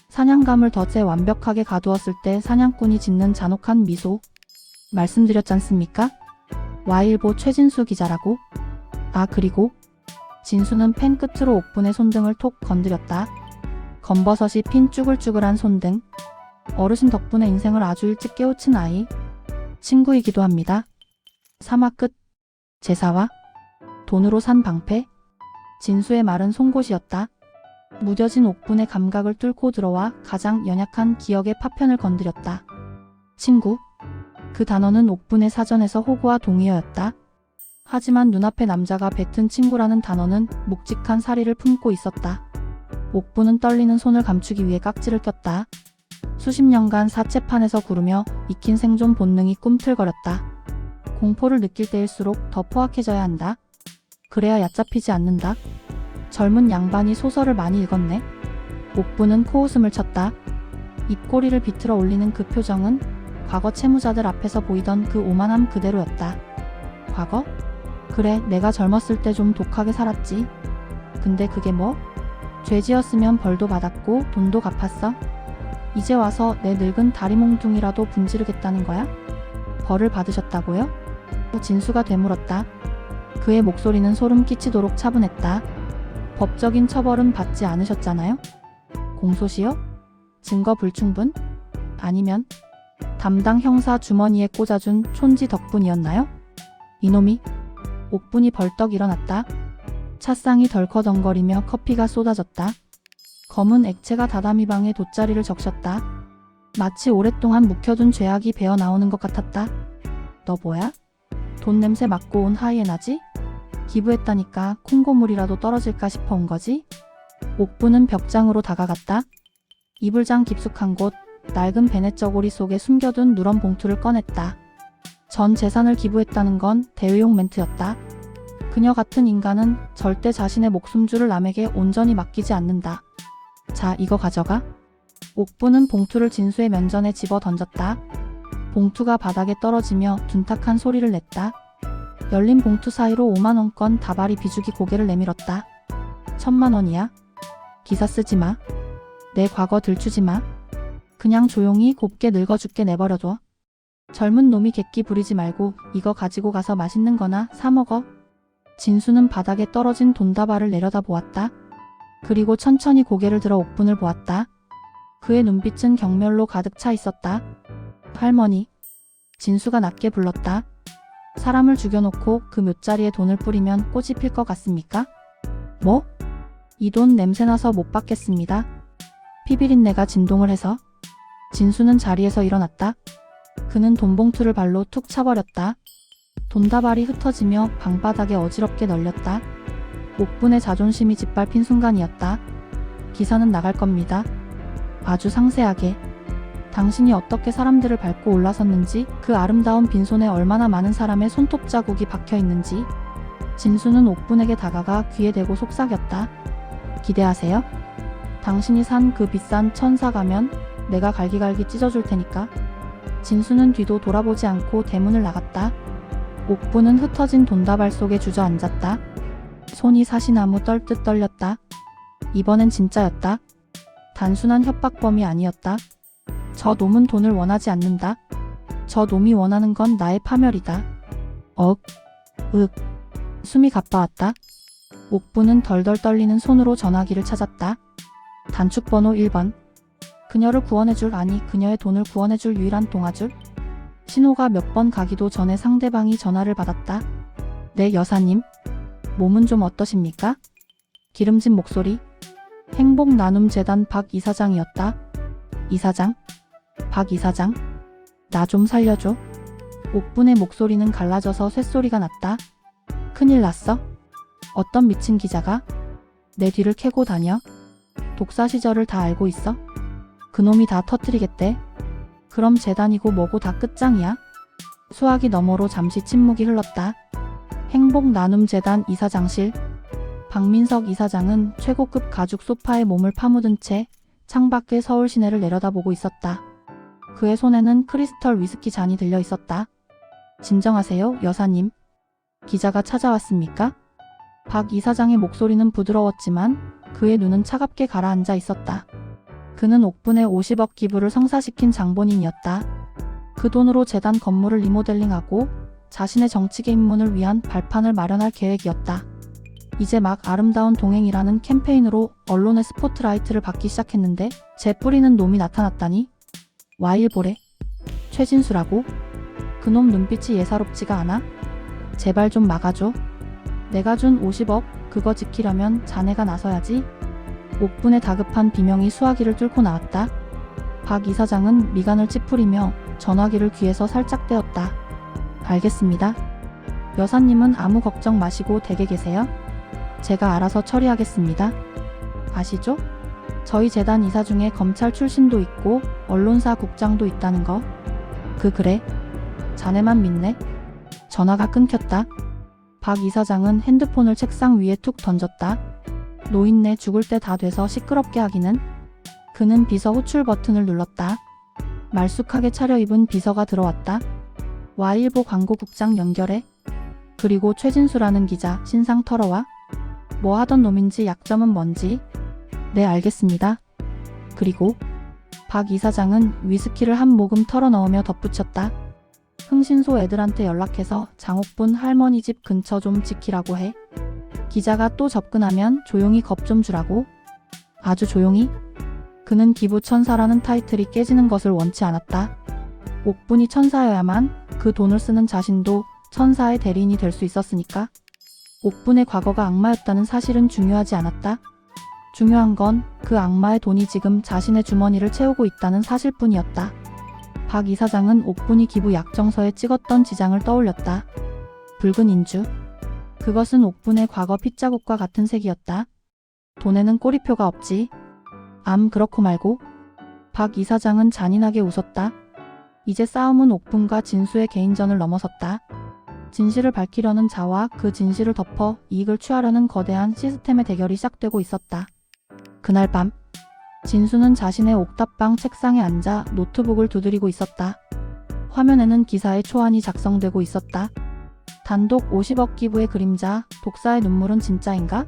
사냥감을 덫에 완벽하게 가두었을 때 사냥꾼이 짓는 잔혹한 미소. 말씀드렸잖습니까? 와일보 최진수 기자라고? 아 그리고? 진수는 펜 끝으로 옥분의 손등을 톡 건드렸다. 검버섯이 핀 쭈글쭈글한 손등. 어르신 덕분에 인생을 아주 일찍 깨우친 아이. 친구이기도 합니다. 사막 끝. 제사와 돈으로 산 방패. 진수의 말은 송곳이었다. 무뎌진 옥분의 감각을 뚫고 들어와 가장 연약한 기억의 파편을 건드렸다. 친구. 그 단어는 옥분의 사전에서 호구와 동의어였다. 하지만 눈앞의 남자가 뱉은 친구라는 단어는 묵직한 사리를 품고 있었다. 옥분은 떨리는 손을 감추기 위해 깍지를 꼈다. 수십 년간 사체판에서 구르며 익힌 생존 본능이 꿈틀거렸다. 공포를 느낄 때일수록 더 포악해져야 한다. 그래야 얕잡히지 않는다. 젊은 양반이 소설을 많이 읽었네. 옥분은 코웃음을 쳤다. 입꼬리를 비틀어 올리는 그 표정은 과거 채무자들 앞에서 보이던 그 오만함 그대로였다. 과거? 그래, 내가 젊었을 때 좀 독하게 살았지. 근데 그게 뭐? 죄 지었으면 벌도 받았고 돈도 갚았어. 이제 와서 내 늙은 다리 몽둥이라도 분지르겠다는 거야? 벌을 받으셨다고요? 진수가 되물었다. 그의 목소리는 소름 끼치도록 차분했다. 법적인 처벌은 받지 않으셨잖아요? 공소시효? 증거 불충분? 아니면 담당 형사 주머니에 꽂아준 촌지 덕분이었나요? 이놈이? 옥분이 벌떡 일어났다. 찻상이 덜커덩거리며 커피가 쏟아졌다. 검은 액체가 다다미방에 돗자리를 적셨다. 마치 오랫동안 묵혀둔 죄악이 배어나오는 것 같았다. 너 뭐야? 돈 냄새 맡고 온 하이에나지? 기부했다니까 콩고물이라도 떨어질까 싶어 온 거지? 옥부는 벽장으로 다가갔다. 이불장 깊숙한 곳, 낡은 베넷 저고리 속에 숨겨둔 누런 봉투를 꺼냈다. 전 재산을 기부했다는 건 대외용 멘트였다. 그녀 같은 인간은 절대 자신의 목숨줄을 남에게 온전히 맡기지 않는다. 자, 이거 가져가. 옥부는 봉투를 진수의 면전에 집어 던졌다. 봉투가 바닥에 떨어지며 둔탁한 소리를 냈다. 열린 봉투 사이로 5만원권 다발이 비죽이 고개를 내밀었다. 1000만원이야. 기사 쓰지 마. 내 과거 들추지 마. 그냥 조용히 곱게 늙어 죽게 내버려둬. 젊은 놈이 객기 부리지 말고 이거 가지고 가서 맛있는 거나 사 먹어. 진수는 바닥에 떨어진 돈다발을 내려다 보았다. 그리고 천천히 고개를 들어 옥분을 보았다. 그의 눈빛은 경멸로 가득 차 있었다. 할머니. 진수가 낮게 불렀다. 사람을 죽여놓고 그 묫자리에 돈을 뿌리면 꽃이 필 것 같습니까? 뭐? 이 돈 냄새나서 못 받겠습니다. 피비린내가 진동을 해서. 진수는 자리에서 일어났다. 그는 돈봉투를 발로 툭 차버렸다. 돈다발이 흩어지며 방바닥에 어지럽게 널렸다. 옥분의 자존심이 짓밟힌 순간이었다. 기사는 나갈 겁니다. 아주 상세하게. 당신이 어떻게 사람들을 밟고 올라섰는지, 그 아름다운 빈손에 얼마나 많은 사람의 손톱 자국이 박혀 있는지. 진수는 옥분에게 다가가 귀에 대고 속삭였다. 기대하세요. 당신이 산 그 비싼 천사 가면 내가 갈기갈기 찢어줄 테니까. 진수는 뒤도 돌아보지 않고 대문을 나갔다. 옥부는 흩어진 돈다발 속에 주저앉았다. 손이 사시나무 떨듯 떨렸다. 이번엔 진짜였다. 단순한 협박범이 아니었다. 저 놈은 돈을 원하지 않는다. 저 놈이 원하는 건 나의 파멸이다. 숨이 가빠왔다. 옥부는 덜덜 떨리는 손으로 전화기를 찾았다. 단축번호 1번. 그녀를 구원해줄, 아니 그녀의 돈을 구원해줄 유일한 동아줄. 신호가 몇 번 가기도 전에 상대방이 전화를 받았다. 네, 여사님. 몸은 좀 어떠십니까? 기름진 목소리. 행복나눔재단 박 이사장이었다. 이사장? 박 이사장? 나 좀 살려줘. 옥분의 목소리는 갈라져서 쇳소리가 났다. 큰일 났어? 어떤 미친 기자가? 내 뒤를 캐고 다녀? 독사 시절을 다 알고 있어? 그놈이 다 터뜨리겠대. 그럼 재단이고 뭐고 다 끝장이야? 수화기 너머로 잠시 침묵이 흘렀다. 행복나눔재단 이사장실. 박민석 이사장은 최고급 가죽 소파에 몸을 파묻은 채 창밖의 서울 시내를 내려다보고 있었다. 그의 손에는 크리스털 위스키 잔이 들려 있었다. 진정하세요, 여사님. 기자가 찾아왔습니까? 박 이사장의 목소리는 부드러웠지만 그의 눈은 차갑게 가라앉아 있었다. 그는 옥분의 50억 기부를 성사시킨 장본인이었다. 그 돈으로 재단 건물을 리모델링하고 자신의 정치계 입문을 위한 발판을 마련할 계획이었다. 이제 막 아름다운 동행이라는 캠페인으로 언론의 스포트라이트를 받기 시작했는데 재 뿌리는 놈이 나타났다니. 와일보래. 최진수라고? 그놈 눈빛이 예사롭지가 않아? 제발 좀 막아줘. 내가 준 50억 그거 지키려면 자네가 나서야지. 옥분의 다급한 비명이 수화기를 뚫고 나왔다. 박 이사장은 미간을 찌푸리며 전화기를 귀에서 살짝 떼었다. 알겠습니다. 여사님은 아무 걱정 마시고 댁에 계세요. 제가 알아서 처리하겠습니다. 아시죠? 저희 재단 이사 중에 검찰 출신도 있고 언론사 국장도 있다는 거. 그래. 자네만 믿네. 전화가 끊겼다. 박 이사장은 핸드폰을 책상 위에 툭 던졌다. 노인네 죽을 때 다 돼서 시끄럽게 하기는. 그는 비서 호출 버튼을 눌렀다. 말쑥하게 차려입은 비서가 들어왔다. 와일보 광고국장 연결해. 그리고 최진수라는 기자 신상 털어와. 뭐 하던 놈인지 약점은 뭔지. 네, 알겠습니다. 그리고 박 이사장은 위스키를 한 모금 털어 넣으며 덧붙였다. 흥신소 애들한테 연락해서 장옥분 할머니 집 근처 좀 지키라고 해. 기자가 또 접근하면 조용히 겁 좀 주라고. 아주 조용히? 그는 기부천사라는 타이틀이 깨지는 것을 원치 않았다. 옥분이 천사여야만 그 돈을 쓰는 자신도 천사의 대리인이 될 수 있었으니까. 옥분의 과거가 악마였다는 사실은 중요하지 않았다. 중요한 건 그 악마의 돈이 지금 자신의 주머니를 채우고 있다는 사실뿐이었다. 박 이사장은 옥분이 기부 약정서에 찍었던 지장을 떠올렸다. 붉은 인주. 그것은 옥분의 과거 핏자국과 같은 색이었다. 돈에는 꼬리표가 없지. 그렇고 말고. 박 이사장은 잔인하게 웃었다. 이제 싸움은 옥분과 진수의 개인전을 넘어섰다. 진실을 밝히려는 자와 그 진실을 덮어 이익을 취하려는 거대한 시스템의 대결이 시작되고 있었다. 그날 밤, 진수는 자신의 옥탑방 책상에 앉아 노트북을 두드리고 있었다. 화면에는 기사의 초안이 작성되고 있었다. 단독 50억 기부의 그림자, 독사의 눈물은 진짜인가?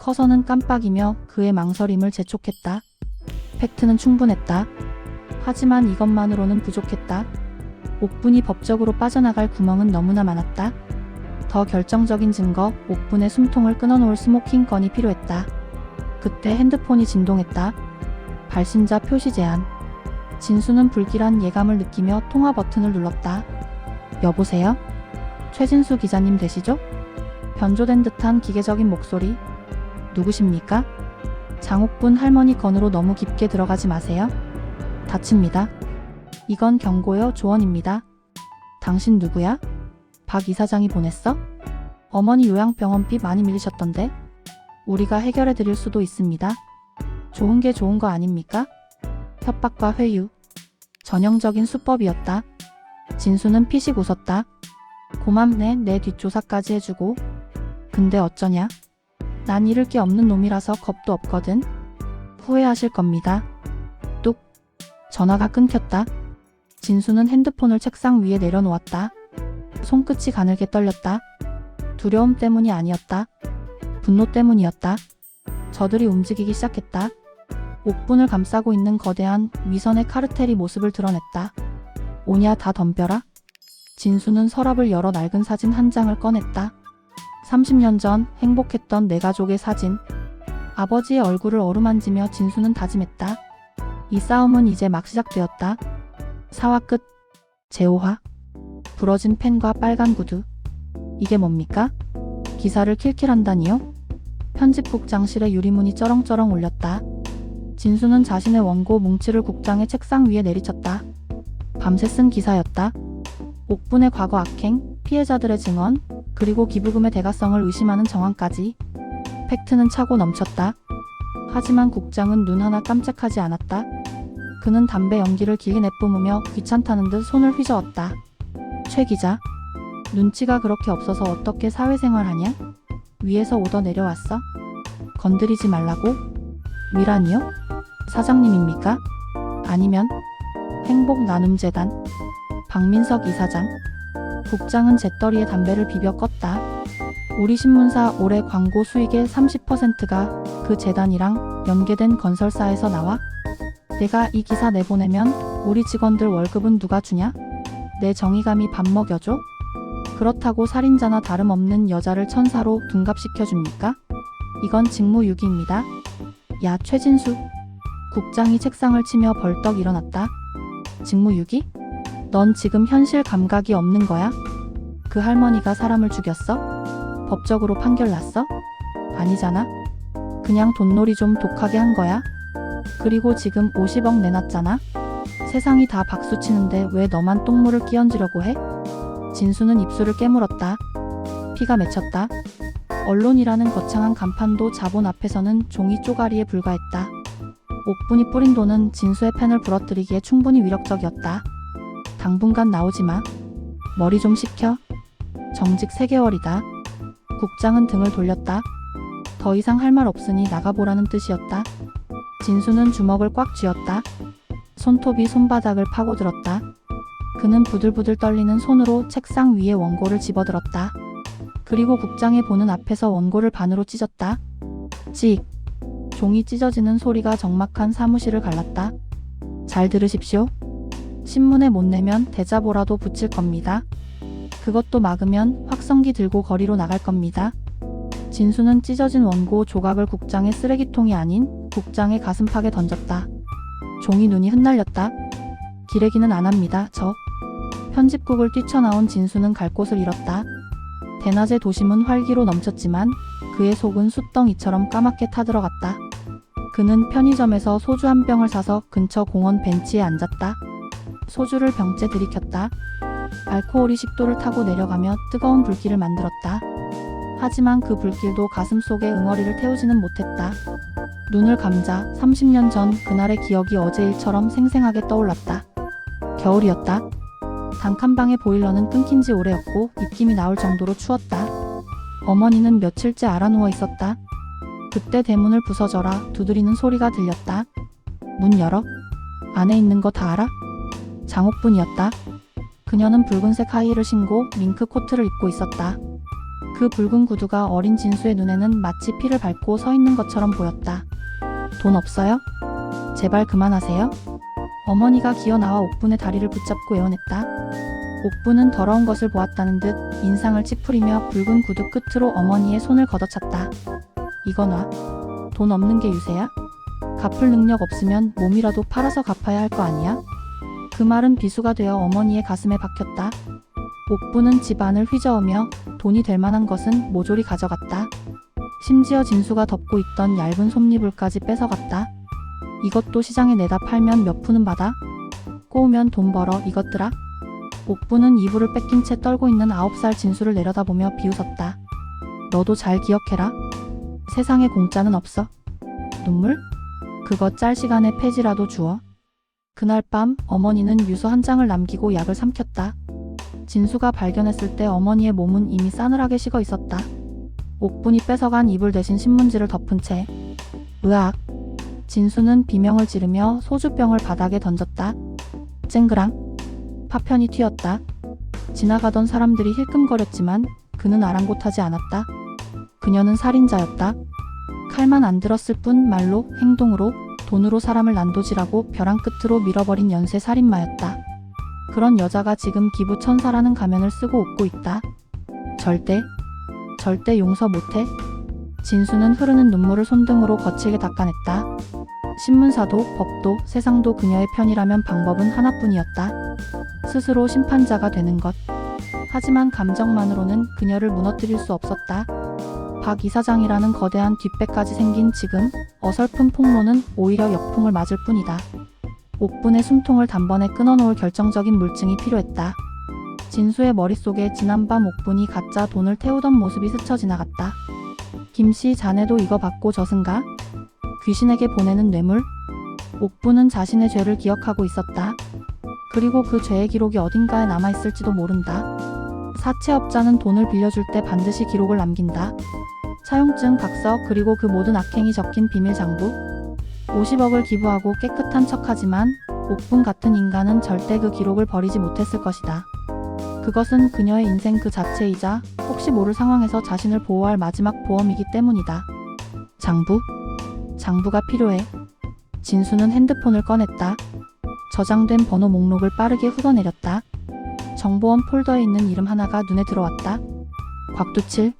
커서는 깜빡이며 그의 망설임을 재촉했다. 팩트는 충분했다. 하지만 이것만으로는 부족했다. 옥분이 법적으로 빠져나갈 구멍은 너무나 많았다. 더 결정적인 증거, 옥분의 숨통을 끊어놓을 스모킹 건이 필요했다. 그때 핸드폰이 진동했다. 발신자 표시 제한. 진수는 불길한 예감을 느끼며 통화 버튼을 눌렀다. 여보세요? 최진수 기자님 되시죠? 변조된 듯한 기계적인 목소리. 누구십니까? 장옥분 할머니 건으로 너무 깊게 들어가지 마세요. 다칩니다. 이건 경고요, 조언입니다. 당신 누구야? 박 이사장이 보냈어? 어머니 요양병원비 많이 밀리셨던데? 우리가 해결해 드릴 수도 있습니다. 좋은 게 좋은 거 아닙니까? 협박과 회유. 전형적인 수법이었다. 진수는 피식 웃었다. 고맙네, 내 뒷조사까지 해주고. 근데 어쩌냐? 난 잃을 게 없는 놈이라서 겁도 없거든. 후회하실 겁니다. 뚝. 전화가 끊겼다. 진수는 핸드폰을 책상 위에 내려놓았다. 손끝이 가늘게 떨렸다. 두려움 때문이 아니었다. 분노 때문이었다. 저들이 움직이기 시작했다. 옥분을 감싸고 있는 거대한 위선의 카르텔이 모습을 드러냈다. 오냐, 다 덤벼라. 진수는 서랍을 열어 낡은 사진 한 장을 꺼냈다. 30년 전 행복했던 내 가족의 사진. 아버지의 얼굴을 어루만지며 진수는 다짐했다. 이 싸움은 이제 막 시작되었다. 사화 끝. 제오화. 부러진 펜과 빨간 구두. 이게 뭡니까? 기사를 킬킬한다니요? 편집국장실의 유리문이 쩌렁쩌렁 울렸다. 진수는 자신의 원고 뭉치를 국장의 책상 위에 내리쳤다. 밤새 쓴 기사였다. 옥분의 과거 악행, 피해자들의 증언, 그리고 기부금의 대가성을 의심하는 정황까지. 팩트는 차고 넘쳤다. 하지만 국장은 눈 하나 깜짝하지 않았다. 그는 담배 연기를 길게 내뿜으며 귀찮다는 듯 손을 휘저었다. 최 기자, 눈치가 그렇게 없어서 어떻게 사회생활하냐? 위에서 오더 내려왔어? 건드리지 말라고? 위란이요? 사장님입니까? 아니면 행복나눔재단? 박민석 이사장? 국장은 재떨이에 담배를 비벼 껐다. 우리 신문사 올해 광고 수익의 30%가 그 재단이랑 연계된 건설사에서 나와? 내가 이 기사 내보내면 우리 직원들 월급은 누가 주냐? 내 정의감이 밥 먹여줘? 그렇다고 살인자나 다름없는 여자를 천사로 둔갑시켜줍니까? 이건 직무유기입니다. 야, 최진수. 국장이 책상을 치며 벌떡 일어났다. 직무유기? 넌 지금 현실 감각이 없는 거야? 그 할머니가 사람을 죽였어? 법적으로 판결 났어? 아니잖아. 그냥 돈놀이 좀 독하게 한 거야. 그리고 지금 50억 내놨잖아. 세상이 다 박수치는데 왜 너만 똥물을 끼얹으려고 해? 진수는 입술을 깨물었다. 피가 맺혔다. 언론이라는 거창한 간판도 자본 앞에서는 종이 쪼가리에 불과했다. 옥분이 뿌린 돈은 진수의 펜을 부러뜨리기에 충분히 위력적이었다. 당분간 나오지 마. 머리 좀 식혀. 정직 3개월이다. 국장은 등을 돌렸다. 더 이상 할 말 없으니 나가보라는 뜻이었다. 진수는 주먹을 꽉 쥐었다. 손톱이 손바닥을 파고들었다. 그는 부들부들 떨리는 손으로 책상 위에 원고를 집어들었다. 그리고 국장의 보는 앞에서 원고를 반으로 찢었다. 직. 종이 찢어지는 소리가 적막한 사무실을 갈랐다. 잘 들으십시오. 신문에 못 내면 대자보라도 붙일 겁니다. 그것도 막으면 확성기 들고 거리로 나갈 겁니다. 진수는 찢어진 원고 조각을 국장의 쓰레기통이 아닌 국장의 가슴팍에 던졌다. 종이 눈이 흩날렸다. 기레기는 안 합니다. 저. 편집국을 뛰쳐나온 진수는 갈 곳을 잃었다. 대낮의 도심은 활기로 넘쳤지만 그의 속은 숯덩이처럼 까맣게 타들어갔다. 그는 편의점에서 소주 한 병을 사서 근처 공원 벤치에 앉았다. 소주를 병째 들이켰다. 알코올이 식도를 타고 내려가며 뜨거운 불길을 만들었다. 하지만 그 불길도 가슴 속에 응어리를 태우지는 못했다. 눈을 감자 30년 전 그날의 기억이 어제 일처럼 생생하게 떠올랐다. 겨울이었다. 단칸방의 보일러는 끊긴 지 오래였고 입김이 나올 정도로 추웠다. 어머니는 며칠째 알아누워 있었다. 그때 대문을 부서져라 두드리는 소리가 들렸다. 문 열어. 안에 있는 거 다 알아? 장옥분이었다. 그녀는 붉은색 하이힐을 신고 밍크 코트를 입고 있었다. 그 붉은 구두가 어린 진수의 눈에는 마치 피를 밟고 서 있는 것처럼 보였다. 돈 없어요? 제발 그만하세요. 어머니가 기어 나와 옥분의 다리를 붙잡고 애원했다. 옥분은 더러운 것을 보았다는 듯 인상을 찌푸리며 붉은 구두 끝으로 어머니의 손을 걷어찼다. 이거 놔. 돈 없는 게 유세야? 갚을 능력 없으면 몸이라도 팔아서 갚아야 할 거 아니야? 그 말은 비수가 되어 어머니의 가슴에 박혔다. 옥분은 집안을 휘저으며 돈이 될 만한 것은 모조리 가져갔다. 심지어 진수가 덮고 있던 얇은 솜니불까지 뺏어갔다. 이것도 시장에 내다 팔면 몇 푼은 받아? 꼬우면 돈 벌어 이것들아? 옥분은 이불을 뺏긴 채 떨고 있는 9살 진수를 내려다보며 비웃었다. 너도 잘 기억해라. 세상에 공짜는 없어. 눈물? 그거 짤 시간에 폐지라도 주어. 그날 밤 어머니는 유서 한 장을 남기고 약을 삼켰다. 진수가 발견했을 때 어머니의 몸은 이미 싸늘하게 식어 있었다. 옥분이 뺏어간 이불 대신 신문지를 덮은 채. 으악. 진수는 비명을 지르며 소주병을 바닥에 던졌다. 쨍그랑. 파편이 튀었다. 지나가던 사람들이 힐끔거렸지만 그는 아랑곳하지 않았다. 그녀는 살인자였다. 칼만 안 들었을 뿐 말로, 행동으로, 돈으로 사람을 난도질하고 벼랑 끝으로 밀어버린 연쇄 살인마였다. 그런 여자가 지금 기부천사라는 가면을 쓰고 웃고 있다. 절대 용서 못해. 진수는 흐르는 눈물을 손등으로 거칠게 닦아냈다. 신문사도 법도 세상도 그녀의 편이라면 방법은 하나뿐이었다. 스스로 심판자가 되는 것. 하지만 감정만으로는 그녀를 무너뜨릴 수 없었다. 박 이사장이라는 거대한 뒷배까지 생긴 지금 어설픈 폭로는 오히려 역풍을 맞을 뿐이다. 옥분의 숨통을 단번에 끊어놓을 결정적인 물증이 필요했다. 진수의 머릿속에 지난밤 옥분이 가짜 돈을 태우던 모습이 스쳐 지나갔다. 김씨 자네도 이거 받고 젖은가? 귀신에게 보내는 뇌물? 옥분은 자신의 죄를 기억하고 있었다. 그리고 그 죄의 기록이 어딘가에 남아있을지도 모른다. 사채업자는 돈을 빌려줄 때 반드시 기록을 남긴다. 차용증, 각서, 그리고 그 모든 악행이 적힌 비밀 장부. 50억을 기부하고 깨끗한 척하지만 옥분 같은 인간은 절대 그 기록을 버리지 못했을 것이다. 그것은 그녀의 인생 그 자체이자 혹시 모를 상황에서 자신을 보호할 마지막 보험이기 때문이다. 장부가 필요해. 진수는 핸드폰을 꺼냈다. 저장된 번호 목록을 빠르게 훑어내렸다. 정보원 폴더에 있는 이름 하나가 눈에 들어왔다. 곽두칠.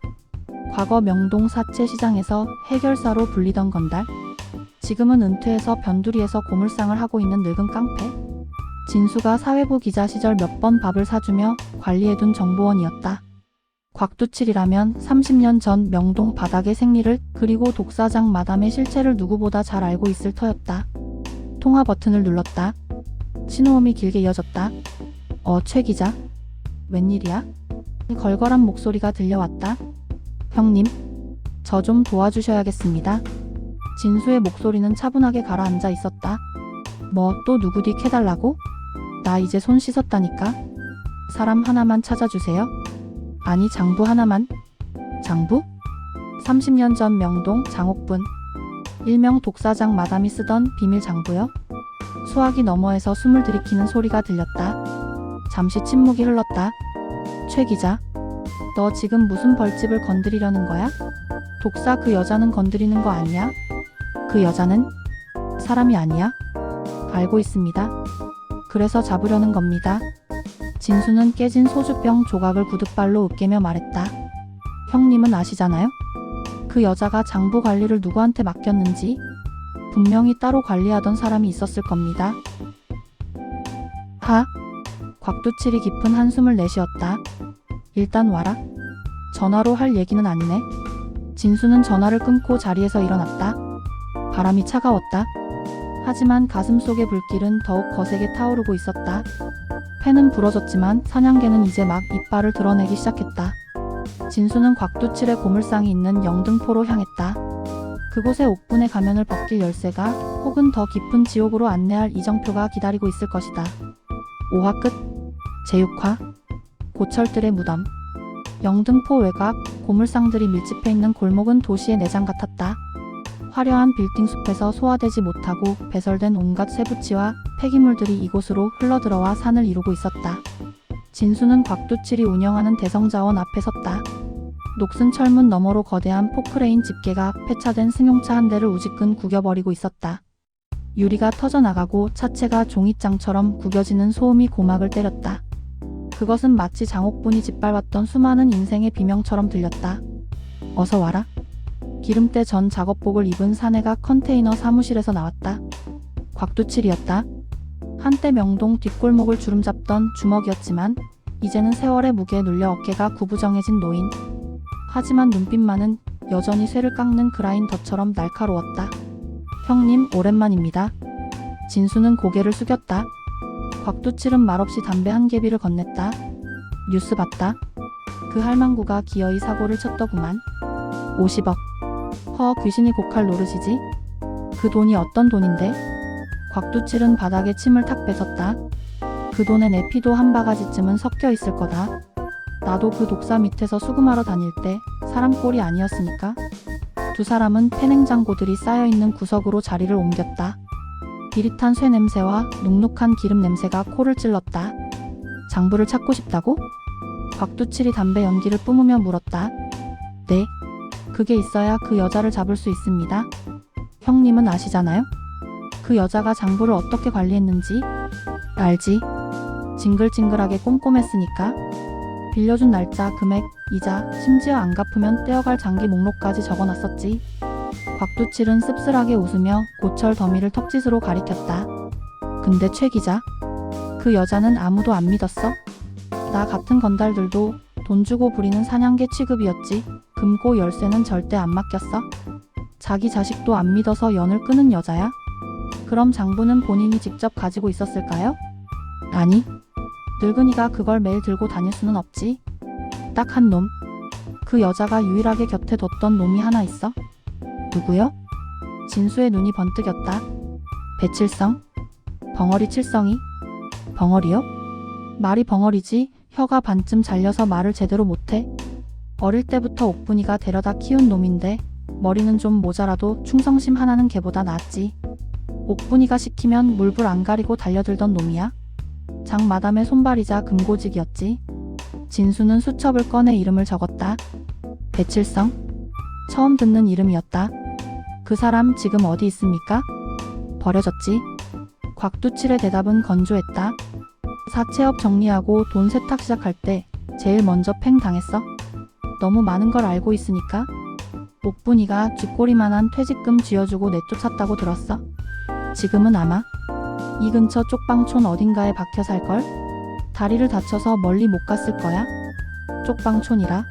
과거 명동 사채 시장에서 해결사로 불리던 건달. 지금은 은퇴해서 변두리에서 고물상을 하고 있는 늙은 깡패. 진수가 사회부 기자 시절 몇 번 밥을 사주며 관리해둔 정보원이었다. 곽두칠이라면 30년 전 명동 바닥의 생리를 그리고 독사장 마담의 실체를 누구보다 잘 알고 있을 터였다. 통화 버튼을 눌렀다. 신호음이 길게 이어졌다. 최 기자? 웬일이야? 걸걸한 목소리가 들려왔다. 형님, 저 좀 도와주셔야겠습니다. 진수의 목소리는 차분하게 가라앉아 있었다. 뭐 또 누구 뒤 캐달라고? 나 이제 손 씻었다니까. 사람 하나만 찾아주세요. 아니 장부 하나만. 장부? 30년 전 명동 장옥분. 일명 독사장 마담이 쓰던 비밀 장부요? 수화기 너머에서 숨을 들이키는 소리가 들렸다. 잠시 침묵이 흘렀다. 최 기자. 너 지금 무슨 벌집을 건드리려는 거야? 독사 그 여자는 건드리는 거 아니야? 그 여자는 사람이 아니야? 알고 있습니다. 그래서 잡으려는 겁니다. 진수는 깨진 소주병 조각을 구둣발로 으깨며 말했다. 형님은 아시잖아요? 그 여자가 장부 관리를 누구한테 맡겼는지 분명히 따로 관리하던 사람이 있었을 겁니다. 하? 곽두칠이 깊은 한숨을 내쉬었다. 일단 와라. 전화로 할 얘기는 아니네. 진수는 전화를 끊고 자리에서 일어났다. 바람이 차가웠다. 하지만 가슴속의 불길은 더욱 거세게 타오르고 있었다. 패는 부러졌지만 사냥개는 이제 막 이빨을 드러내기 시작했다. 진수는 곽두칠의 고물상이 있는 영등포로 향했다. 그곳에 옥분의 가면을 벗길 열쇠가 혹은 더 깊은 지옥으로 안내할 이정표가 기다리고 있을 것이다. 5화 끝. 제6화. 고철들의 무덤. 영등포 외곽, 고물상들이 밀집해 있는 골목은 도시의 내장 같았다. 화려한 빌딩 숲에서 소화되지 못하고 배설된 온갖 쇠붙이와 폐기물들이 이곳으로 흘러들어와 산을 이루고 있었다. 진수는 곽두칠이 운영하는 대성자원 앞에 섰다. 녹슨 철문 너머로 거대한 포크레인 집게가 폐차된 승용차 한 대를 우지끈 구겨버리고 있었다. 유리가 터져나가고 차체가 종잇장처럼 구겨지는 소음이 고막을 때렸다. 그것은 마치 장옥분이 짓밟았던 수많은 인생의 비명처럼 들렸다. 어서 와라. 기름때 전 작업복을 입은 사내가 컨테이너 사무실에서 나왔다. 곽두칠이었다. 한때 명동 뒷골목을 주름잡던 주먹이었지만 이제는 세월의 무게에 눌려 어깨가 구부정해진 노인. 하지만 눈빛만은 여전히 쇠를 깎는 그라인더처럼 날카로웠다. 형님, 오랜만입니다. 진수는 고개를 숙였다. 곽두칠은 말없이 담배 한 개비를 건넸다. 뉴스 봤다. 그 할망구가 기어이 사고를 쳤더구만. 50억. 허, 귀신이 고칼 노릇이지? 그 돈이 어떤 돈인데? 곽두칠은 바닥에 침을 탁 뺏었다. 그 돈에 내 피도 한 바가지쯤은 섞여 있을 거다. 나도 그 독사 밑에서 수금하러 다닐 때 사람 꼴이 아니었으니까. 두 사람은 폐냉장고들이 쌓여있는 구석으로 자리를 옮겼다. 비릿한 쇠 냄새와 눅눅한 기름 냄새가 코를 찔렀다. 장부를 찾고 싶다고? 곽두칠이 담배 연기를 뿜으며 물었다. 네. 그게 있어야 그 여자를 잡을 수 있습니다. 형님은 아시잖아요? 그 여자가 장부를 어떻게 관리했는지. 알지. 징글징글하게 꼼꼼했으니까. 빌려준 날짜, 금액, 이자, 심지어 안 갚으면 떼어갈 장기 목록까지 적어놨었지. 곽두칠은 씁쓸하게 웃으며 고철 더미를 턱짓으로 가리켰다. 근데 최 기자, 그 여자는 아무도 안 믿었어? 나 같은 건달들도 돈 주고 부리는 사냥개 취급이었지. 금고 열쇠는 절대 안 맡겼어. 자기 자식도 안 믿어서 연을 끄는 여자야? 그럼 장부는 본인이 직접 가지고 있었을까요? 아니. 늙은이가 그걸 매일 들고 다닐 수는 없지. 딱 한 놈. 그 여자가 유일하게 곁에 뒀던 놈이 하나 있어. 누구요? 진수의 눈이 번뜩였다. 배칠성? 벙어리 칠성이? 벙어리요? 말이 벙어리지. 혀가 반쯤 잘려서 말을 제대로 못해. 어릴 때부터 옥분이가 데려다 키운 놈인데 머리는 좀 모자라도 충성심 하나는 걔보다 낫지. 옥분이가 시키면 물불 안 가리고 달려들던 놈이야. 장마담의 손발이자 금고직이었지. 진수는 수첩을 꺼내 이름을 적었다. 배칠성? 처음 듣는 이름이었다. 그 사람 지금 어디 있습니까? 버려졌지. 곽두칠의 대답은 건조했다. 사채업 정리하고 돈 세탁 시작할 때 제일 먼저 팽 당했어. 너무 많은 걸 알고 있으니까. 옥분이가 쥐꼬리만한 퇴직금 쥐어주고 내쫓았다고 들었어. 지금은 아마 이 근처 쪽방촌 어딘가에 박혀 살걸? 다리를 다쳐서 멀리 못 갔을 거야. 쪽방촌이라.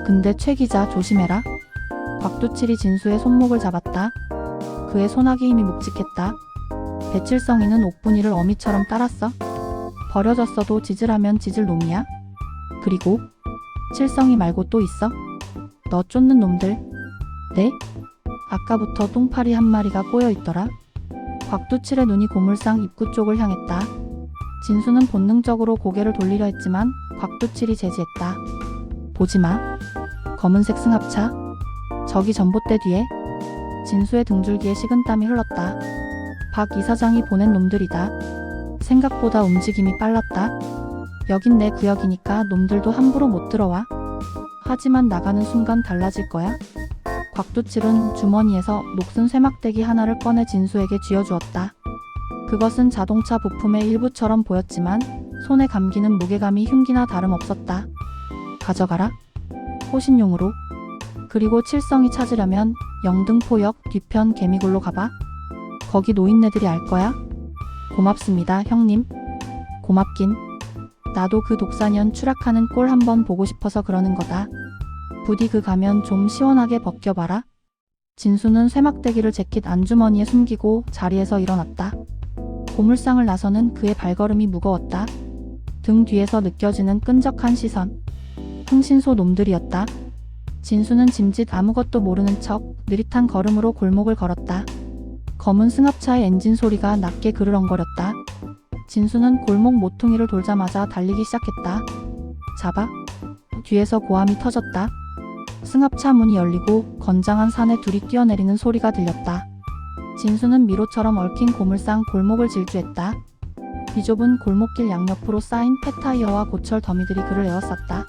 근데 최 기자 조심해라. 곽두칠이 진수의 손목을 잡았다. 그의 손아귀 힘이 묵직했다. 배칠성이는 옥분이를 어미처럼 따랐어. 버려졌어도 짖으라면 짖을 놈이야. 그리고 칠성이 말고 또 있어? 너 쫓는 놈들. 네? 아까부터 똥파리 한 마리가 꼬여있더라. 곽두칠의 눈이 고물상 입구 쪽을 향했다. 진수는 본능적으로 고개를 돌리려 했지만 곽두칠이 제지했다. 보지마. 검은색 승합차. 저기 전봇대 뒤에. 진수의 등줄기에 식은땀이 흘렀다. 박 이사장이 보낸 놈들이다. 생각보다 움직임이 빨랐다. 여긴 내 구역이니까 놈들도 함부로 못 들어와. 하지만 나가는 순간 달라질 거야. 곽두칠은 주머니에서 녹슨 쇠막대기 하나를 꺼내 진수에게 쥐어주었다. 그것은 자동차 부품의 일부처럼 보였지만 손에 감기는 무게감이 흉기나 다름없었다. 가져가라. 호신용으로. 그리고 칠성이 찾으려면 영등포역 뒤편 개미굴로 가봐. 거기 노인네들이 알 거야. 고맙습니다, 형님. 고맙긴. 나도 그 독사년 추락하는 꼴 한번 보고 싶어서 그러는 거다. 부디 그 가면 좀 시원하게 벗겨봐라. 진수는 쇠막대기를 재킷 안주머니에 숨기고 자리에서 일어났다. 고물상을 나서는 그의 발걸음이 무거웠다. 등 뒤에서 느껴지는 끈적한 시선. 흥신소 놈들이었다. 진수는 짐짓 아무것도 모르는 척 느릿한 걸음으로 골목을 걸었다. 검은 승합차의 엔진 소리가 낮게 그르렁거렸다. 진수는 골목 모퉁이를 돌자마자 달리기 시작했다. 잡아. 뒤에서 고함이 터졌다. 승합차 문이 열리고 건장한 산에 둘이 뛰어내리는 소리가 들렸다. 진수는 미로처럼 얽힌 고물상 골목을 질주했다. 비좁은 골목길 양옆으로 쌓인 폐타이어와 고철 더미들이 그를 에워쌌다.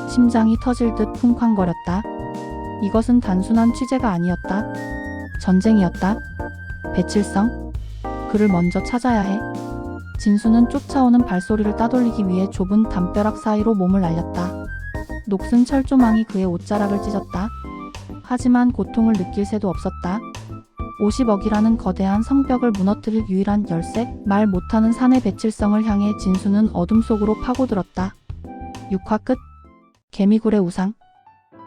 심장이 터질 듯 쿵쾅거렸다. 이것은 단순한 취재가 아니었다. 전쟁이었다. 배칠성. 그를 먼저 찾아야 해. 진수는 쫓아오는 발소리를 따돌리기 위해 좁은 담벼락 사이로 몸을 날렸다. 녹슨 철조망이 그의 옷자락을 찢었다. 하지만 고통을 느낄 새도 없었다. 50억이라는 거대한 성벽을 무너뜨릴 유일한 열쇠, 말 못하는 사내 배칠성을 향해 진수는 어둠 속으로 파고들었다. 6화 끝. 개미굴의 우상.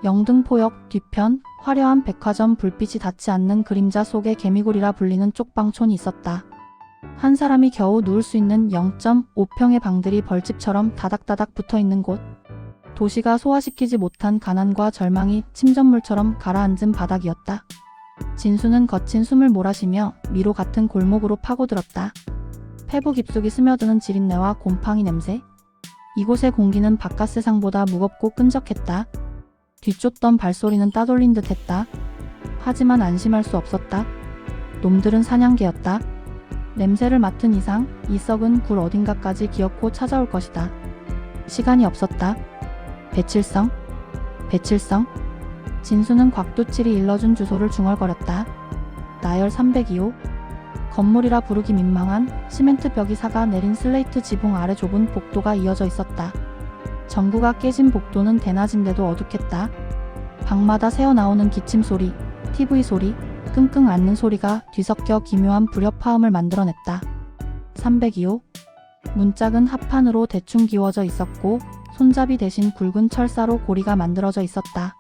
영등포역 뒤편 화려한 백화점 불빛이 닿지 않는 그림자 속에 개미굴이라 불리는 쪽방촌이 있었다. 한 사람이 겨우 누울 수 있는 0.5평의 방들이 벌집처럼 다닥다닥 붙어있는 곳. 도시가 소화시키지 못한 가난과 절망이 침전물처럼 가라앉은 바닥이었다. 진수는 거친 숨을 몰아쉬며 미로 같은 골목으로 파고들었다. 폐부 깊숙이 스며드는 지린내와 곰팡이 냄새. 이곳의 공기는 바깥 세상보다 무겁고 끈적했다. 뒤쫓던 발소리는 따돌린 듯 했다. 하지만 안심할 수 없었다. 놈들은 사냥개였다. 냄새를 맡은 이상 이 썩은 굴 어딘가까지 기어코 찾아올 것이다. 시간이 없었다. 배칠성. 배칠성. 진수는 곽두칠이 일러준 주소를 중얼거렸다. 나열 302호. 건물이라 부르기 민망한 시멘트 벽이 사가 내린 슬레이트 지붕 아래 좁은 복도가 이어져 있었다. 전구가 깨진 복도는 대낮인데도 어둑했다. 방마다 새어나오는 기침 소리, TV 소리, 끙끙 앓는 소리가 뒤섞여 기묘한 불협화음을 만들어냈다. 302호. 문짝은 합판으로 대충 기워져 있었고 손잡이 대신 굵은 철사로 고리가 만들어져 있었다.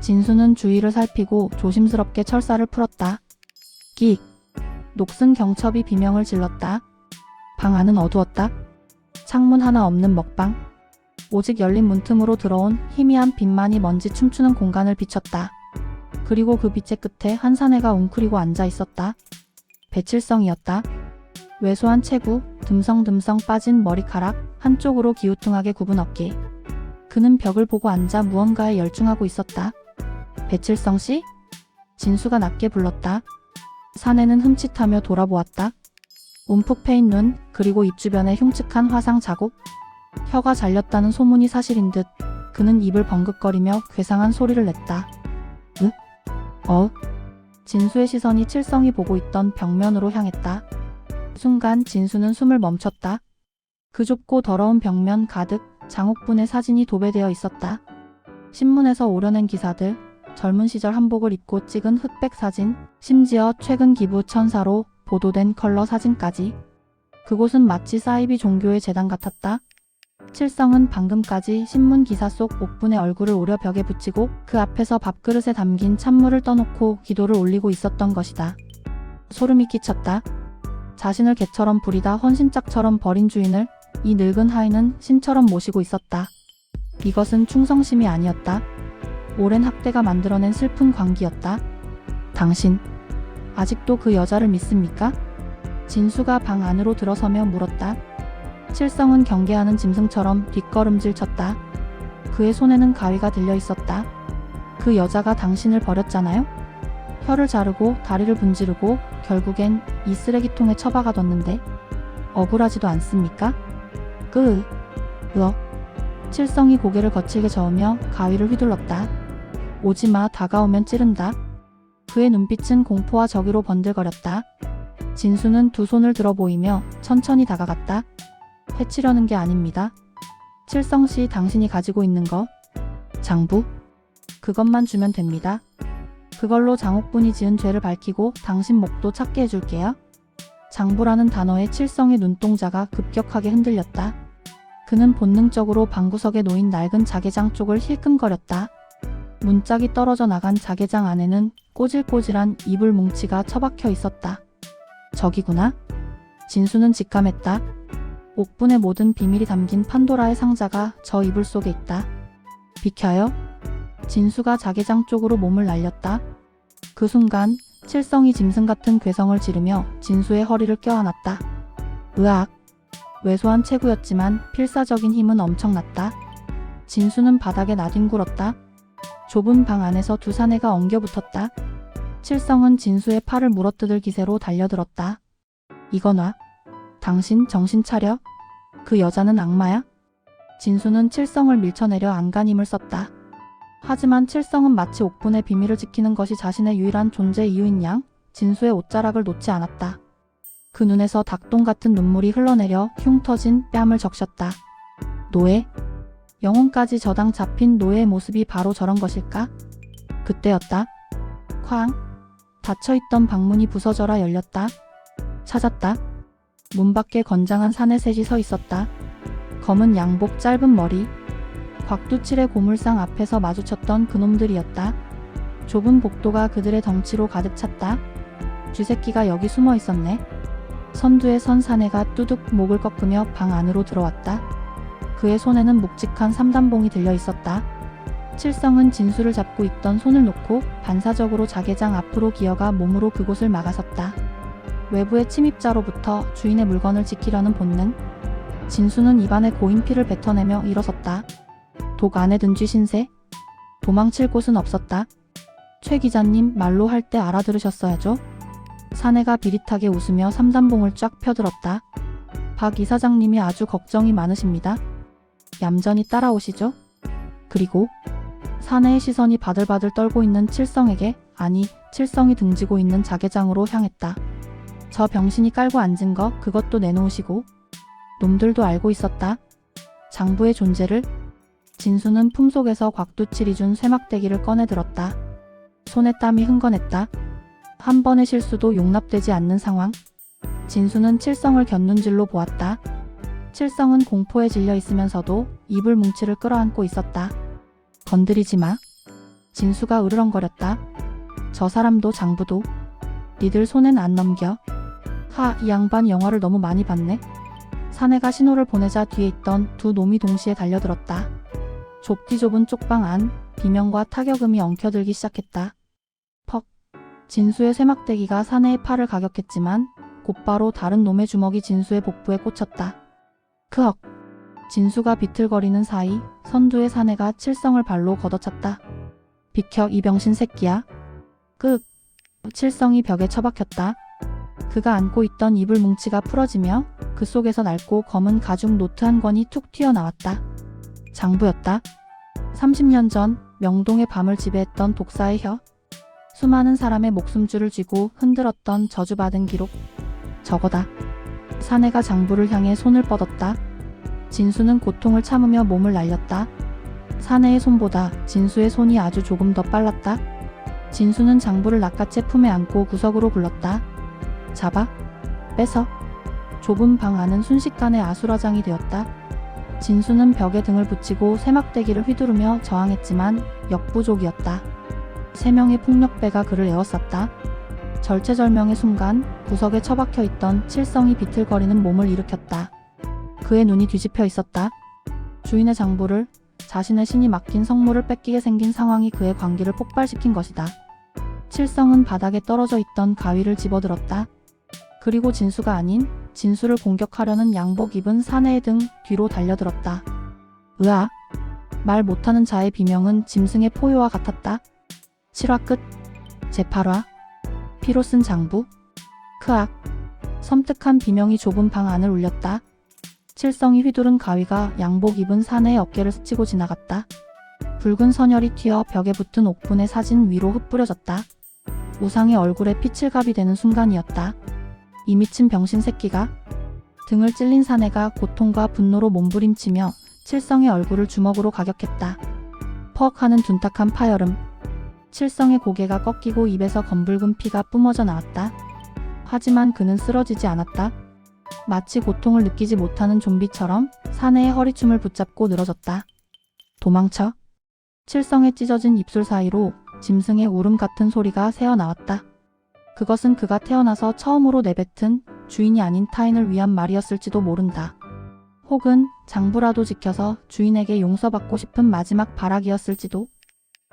진수는 주위를 살피고 조심스럽게 철사를 풀었다. 끽. 녹슨 경첩이 비명을 질렀다. 방 안은 어두웠다. 창문 하나 없는 먹방. 오직 열린 문틈으로 들어온 희미한 빛만이 먼지 춤추는 공간을 비췄다. 그리고 그 빛의 끝에 한 사내가 웅크리고 앉아 있었다. 배칠성이었다. 왜소한 체구, 듬성듬성 빠진 머리카락, 한쪽으로 기우뚱하게 굽은 어깨. 그는 벽을 보고 앉아 무언가에 열중하고 있었다. 배칠성 씨? 진수가 낮게 불렀다. 사내는 흠칫하며 돌아보았다. 움푹 패인 눈, 그리고 입 주변에 흉측한 화상 자국. 혀가 잘렸다는 소문이 사실인 듯 그는 입을 벙긋거리며 괴상한 소리를 냈다. 으? 진수의 시선이 칠성이 보고 있던 벽면으로 향했다. 순간 진수는 숨을 멈췄다. 그 좁고 더러운 벽면 가득 장옥분의 사진이 도배되어 있었다. 신문에서 오려낸 기사들, 젊은 시절 한복을 입고 찍은 흑백 사진, 심지어 최근 기부 천사로 보도된 컬러 사진까지. 그곳은 마치 사이비 종교의 재단 같았다. 칠성은 방금까지 신문 기사 속 옥분의 얼굴을 오려 벽에 붙이고 그 앞에서 밥그릇에 담긴 찬물을 떠놓고 기도를 올리고 있었던 것이다. 소름이 끼쳤다. 자신을 개처럼 부리다 헌신짝처럼 버린 주인을 이 늙은 하인은 신처럼 모시고 있었다. 이것은 충성심이 아니었다. 오랜 학대가 만들어낸 슬픈 광기였다. 당신, 아직도 그 여자를 믿습니까? 진수가 방 안으로 들어서며 물었다. 칠성은 경계하는 짐승처럼 뒷걸음질 쳤다. 그의 손에는 가위가 들려 있었다. 그 여자가 당신을 버렸잖아요? 혀를 자르고 다리를 분지르고 결국엔 이 쓰레기통에 처박아뒀는데 억울하지도 않습니까? 칠성이 고개를 거칠게 저으며 가위를 휘둘렀다. 오지마, 다가오면 찌른다. 그의 눈빛은 공포와 저기로 번들거렸다. 진수는 두 손을 들어 보이며 천천히 다가갔다. 해치려는 게 아닙니다. 칠성씨, 당신이 가지고 있는 거. 장부? 그것만 주면 됩니다. 그걸로 장옥분이 지은 죄를 밝히고 당신 목도 찾게 해줄게요. 장부라는 단어에 칠성의 눈동자가 급격하게 흔들렸다. 그는 본능적으로 방구석에 놓인 낡은 자개장 쪽을 힐끔거렸다. 문짝이 떨어져 나간 자개장 안에는 꼬질꼬질한 이불 뭉치가 처박혀 있었다. 저기구나. 진수는 직감했다. 옥분의 모든 비밀이 담긴 판도라의 상자가 저 이불 속에 있다. 비켜요. 진수가 자개장 쪽으로 몸을 날렸다. 그 순간 칠성이 짐승 같은 괴성을 지르며 진수의 허리를 껴안았다. 으악. 왜소한 체구였지만 필사적인 힘은 엄청났다. 진수는 바닥에 나뒹굴었다. 좁은 방 안에서 두 사내가 엉겨붙었다. 칠성은 진수의 팔을 물어뜯을 기세로 달려들었다. 이거 놔. 당신 정신 차려. 그 여자는 악마야? 진수는 칠성을 밀쳐내려 안간힘을 썼다. 하지만 칠성은 마치 옥분의 비밀을 지키는 것이 자신의 유일한 존재 이유인 양 진수의 옷자락을 놓지 않았다. 그 눈에서 닭똥 같은 눈물이 흘러내려 흉 터진 뺨을 적셨다. 노예? 영혼까지 저당 잡힌 노예의 모습이 바로 저런 것일까? 그때였다. 쾅! 닫혀있던 방문이 부서져라 열렸다. 찾았다. 문 밖에 건장한 사내 셋이 서 있었다. 검은 양복, 짧은 머리. 곽두칠의 고물상 앞에서 마주쳤던 그놈들이었다. 좁은 복도가 그들의 덩치로 가득 찼다. 쥐새끼가 여기 숨어 있었네. 선두에 선 사내가 뚜둑 목을 꺾으며 방 안으로 들어왔다. 그의 손에는 묵직한 삼단봉이 들려 있었다. 칠성은 진수를 잡고 있던 손을 놓고 반사적으로 자개장 앞으로 기어가 몸으로 그곳을 막아섰다. 외부의 침입자로부터 주인의 물건을 지키려는 본능. 진수는 입안에 고인 피를 뱉어내며 일어섰다. 독 안에 든 쥐신세? 도망칠 곳은 없었다. 최 기자님, 말로 할 때 알아들으셨어야죠. 사내가 비릿하게 웃으며 삼단봉을 쫙 펴들었다. 박 이사장님이 아주 걱정이 많으십니다. 얌전히 따라오시죠. 그리고 사내의 시선이 바들바들 떨고 있는 칠성에게, 아니 칠성이 등지고 있는 자개장으로 향했다. 저 병신이 깔고 앉은 거 그것도 내놓으시고. 놈들도 알고 있었다. 장부의 존재를. 진수는 품속에서 곽두칠이 준 쇠막대기를 꺼내들었다. 손에 땀이 흥건했다. 한 번의 실수도 용납되지 않는 상황. 진수는 칠성을 곁눈질로 보았다. 칠성은 공포에 질려 있으면서도 이불 뭉치를 끌어안고 있었다. 건드리지 마. 진수가 으르렁거렸다. 저 사람도 장부도. 니들 손엔 안 넘겨. 하, 이 양반 영화를 너무 많이 봤네. 사내가 신호를 보내자 뒤에 있던 두 놈이 동시에 달려들었다. 좁디 좁은 쪽방 안, 비명과 타격음이 엉켜들기 시작했다. 퍽. 진수의 쇠막대기가 사내의 팔을 가격했지만 곧바로 다른 놈의 주먹이 진수의 복부에 꽂혔다. 크헉. 진수가 비틀거리는 사이 선두의 사내가 칠성을 발로 걷어찼다. 비켜, 이 병신 새끼야. 끄. 칠성이 벽에 처박혔다. 그가 안고 있던 이불 뭉치가 풀어지며 그 속에서 낡고 검은 가죽 노트 한 권이 툭 튀어나왔다. 장부였다. 30년 전 명동의 밤을 지배했던 독사의 혀. 수많은 사람의 목숨줄을 쥐고 흔들었던 저주받은 기록. 저거다. 사내가 장부를 향해 손을 뻗었다. 진수는 고통을 참으며 몸을 날렸다. 사내의 손보다 진수의 손이 아주 조금 더 빨랐다. 진수는 장부를 낚아채 품에 안고 구석으로 굴렀다. 잡아. 뺏어. 좁은 방 안은 순식간에 아수라장이 되었다. 진수는 벽에 등을 붙이고 쇠막대기를 휘두르며 저항했지만 역부족이었다. 세 명의 폭력배가 그를 에워쌌다. 절체절명의 순간 구석에 처박혀 있던 칠성이 비틀거리는 몸을 일으켰다. 그의 눈이 뒤집혀 있었다. 주인의 장부를, 자신의 신이 맡긴 성물을 뺏기게 생긴 상황이 그의 광기를 폭발시킨 것이다. 칠성은 바닥에 떨어져 있던 가위를 집어들었다. 그리고 진수가 아닌 진수를 공격하려는 양복 입은 사내의 등 뒤로 달려들었다. 으아! 말 못하는 자의 비명은 짐승의 포효와 같았다. 7화 끝. 제8화. 피로 쓴 장부. 크악. 섬뜩한 비명이 좁은 방 안을 울렸다. 칠성이 휘두른 가위가 양복 입은 사내의 어깨를 스치고 지나갔다. 붉은 선혈이 튀어 벽에 붙은 옥분의 사진 위로 흩뿌려졌다. 우상의 얼굴에 피칠갑이 되는 순간이었다. 이 미친 병신 새끼가. 등을 찔린 사내가 고통과 분노로 몸부림치며 칠성의 얼굴을 주먹으로 가격했다. 퍽 하는 둔탁한 파열음. 칠성의 고개가 꺾이고 입에서 검붉은 피가 뿜어져 나왔다. 하지만 그는 쓰러지지 않았다. 마치 고통을 느끼지 못하는 좀비처럼 사내의 허리춤을 붙잡고 늘어졌다. 도망쳐. 칠성의 찢어진 입술 사이로 짐승의 울음 같은 소리가 새어나왔다. 그것은 그가 태어나서 처음으로 내뱉은 주인이 아닌 타인을 위한 말이었을지도 모른다. 혹은 장부라도 지켜서 주인에게 용서받고 싶은 마지막 발악이었을지도.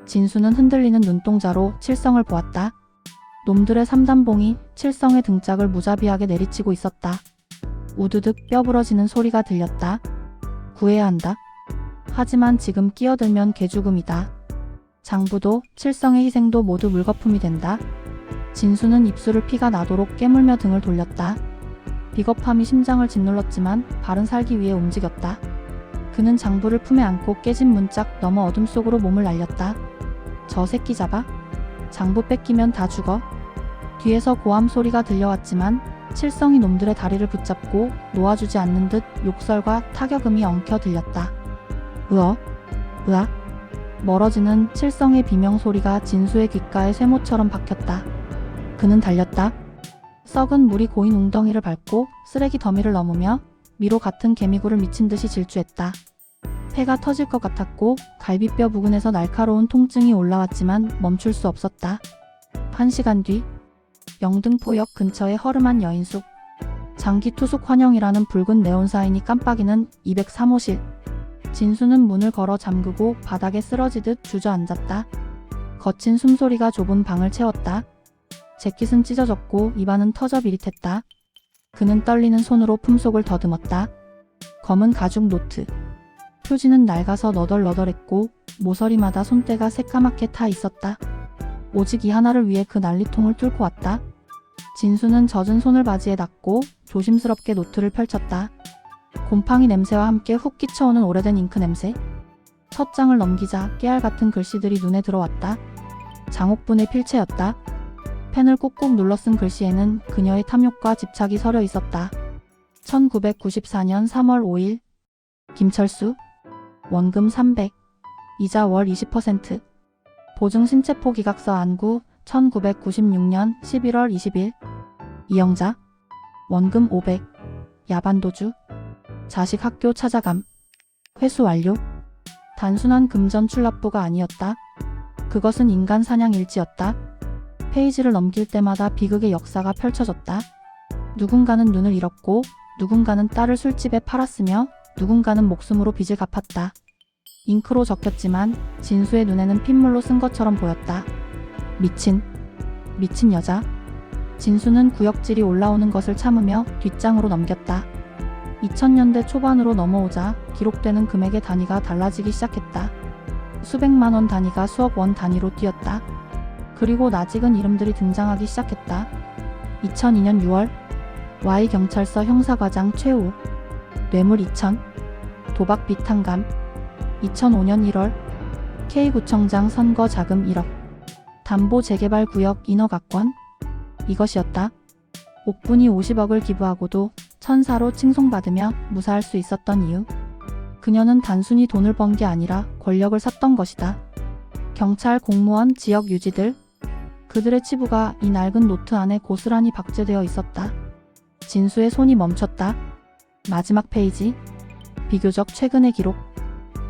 진수는 흔들리는 눈동자로 칠성을 보았다. 놈들의 삼단봉이 칠성의 등짝을 무자비하게 내리치고 있었다. 우두둑 뼈 부러지는 소리가 들렸다. 구해야 한다. 하지만 지금 끼어들면 개죽음이다. 장부도 칠성의 희생도 모두 물거품이 된다. 진수는 입술을 피가 나도록 깨물며 등을 돌렸다. 비겁함이 심장을 짓눌렀지만 발은 살기 위해 움직였다. 그는 장부를 품에 안고 깨진 문짝 너머 어둠 속으로 몸을 날렸다. 저 새끼 잡아. 장부 뺏기면 다 죽어. 뒤에서 고함 소리가 들려왔지만 칠성이 놈들의 다리를 붙잡고 놓아주지 않는 듯 욕설과 타격음이 엉켜 들렸다. 으어? 으아? 멀어지는 칠성의 비명소리가 진수의 귓가에 쇠모처럼 박혔다. 그는 달렸다. 썩은 물이 고인 웅덩이를 밟고 쓰레기 더미를 넘으며 미로 같은 개미굴을 미친 듯이 질주했다. 폐가 터질 것 같았고 갈비뼈 부근에서 날카로운 통증이 올라왔지만 멈출 수 없었다. 1시간 뒤 영등포역 근처의 허름한 여인숙. 장기투숙 환영이라는 붉은 네온사인이 깜빡이는 203호실. 진수는 문을 걸어 잠그고 바닥에 쓰러지듯 주저앉았다. 거친 숨소리가 좁은 방을 채웠다. 재킷은 찢어졌고 입안은 터져 비릿했다. 그는 떨리는 손으로 품속을 더듬었다. 검은 가죽 노트. 표지는 낡아서 너덜너덜했고 모서리마다 손때가 새까맣게 타 있었다. 오직 이 하나를 위해 그 난리통을 뚫고 왔다. 진수는 젖은 손을 바지에 đặt고 조심스럽게 노트를 펼쳤다. 곰팡이 냄새와 함께 훅 끼쳐오는 오래된 잉크 냄새. 첫 장을 넘기자 깨알 같은 글씨들이 눈에 들어왔다. 장옥분의 필체였다. 펜을 꾹꾹 눌러 쓴 글씨에는 그녀의 탐욕과 집착이 서려 있었다. 1994년 3월 5일. 김철수. 원금 300. 이자 월 20%. 보증 신체포 기각서 안구. 1996년 11월 20일. 이영자. 원금 500. 야반도주. 자식 학교 찾아감. 회수 완료. 단순한 금전 출납부가 아니었다. 그것은 인간 사냥 일지였다. 페이지를 넘길 때마다 비극의 역사가 펼쳐졌다. 누군가는 눈을 잃었고 누군가는 딸을 술집에 팔았으며 누군가는 목숨으로 빚을 갚았다. 잉크로 적혔지만 진수의 눈에는 핏물로 쓴 것처럼 보였다. 미친 여자. 진수는 구역질이 올라오는 것을 참으며 뒷장으로 넘겼다. 2000년대 초반으로 넘어오자 기록되는 금액의 단위가 달라지기 시작했다. 수백만 원 단위가 수억 원 단위로 뛰었다. 그리고 낯익은 이름들이 등장하기 시작했다. 2002년 6월 Y경찰서 형사과장 최우. 뇌물 2천. 도박 비탄감. 2005년 1월 K구청장 선거 자금 1억. 담보 재개발 구역 인허가권. 이것이었다. 옥분이 50억을 기부하고도 천사로 칭송받으며 무사할 수 있었던 이유. 그녀는 단순히 돈을 번 게 아니라 권력을 샀던 것이다. 경찰, 공무원, 지역 유지들. 그들의 치부가 이 낡은 노트 안에 고스란히 박제되어 있었다. 진수의 손이 멈췄다. 마지막 페이지. 비교적 최근의 기록.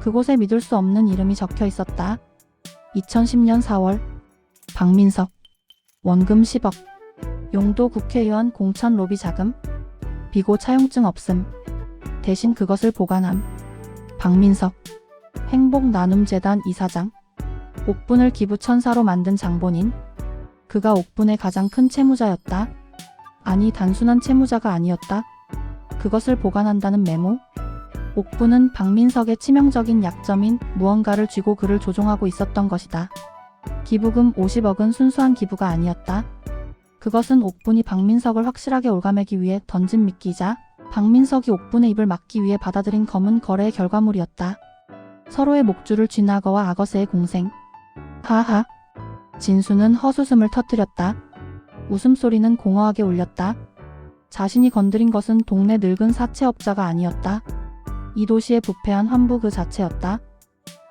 그곳에 믿을 수 없는 이름이 적혀 있었다. 2010년 4월. 박민석. 원금 10억. 용도 국회의원 공천 로비 자금. 비고 차용증 없음. 대신 그것을 보관함. 박민석. 행복나눔재단 이사장. 옥분을 기부천사로 만든 장본인. 그가 옥분의 가장 큰 채무자였다. 아니, 단순한 채무자가 아니었다. 그것을 보관한다는 메모. 옥분은 박민석의 치명적인 약점인 무언가를 쥐고 그를 조종하고 있었던 것이다. 기부금 50억은 순수한 기부가 아니었다. 그것은 옥분이 박민석을 확실하게 올가매기 위해 던진 미끼이자 박민석이 옥분의 입을 막기 위해 받아들인 검은 거래의 결과물이었다. 서로의 목줄을 쥔 악어와 악어새의 공생. 하하. 진수는 헛웃음을 터뜨렸다. 웃음소리는 공허하게 울렸다. 자신이 건드린 것은 동네 늙은 사채업자가 아니었다. 이 도시의 부패한 환부 그 자체였다.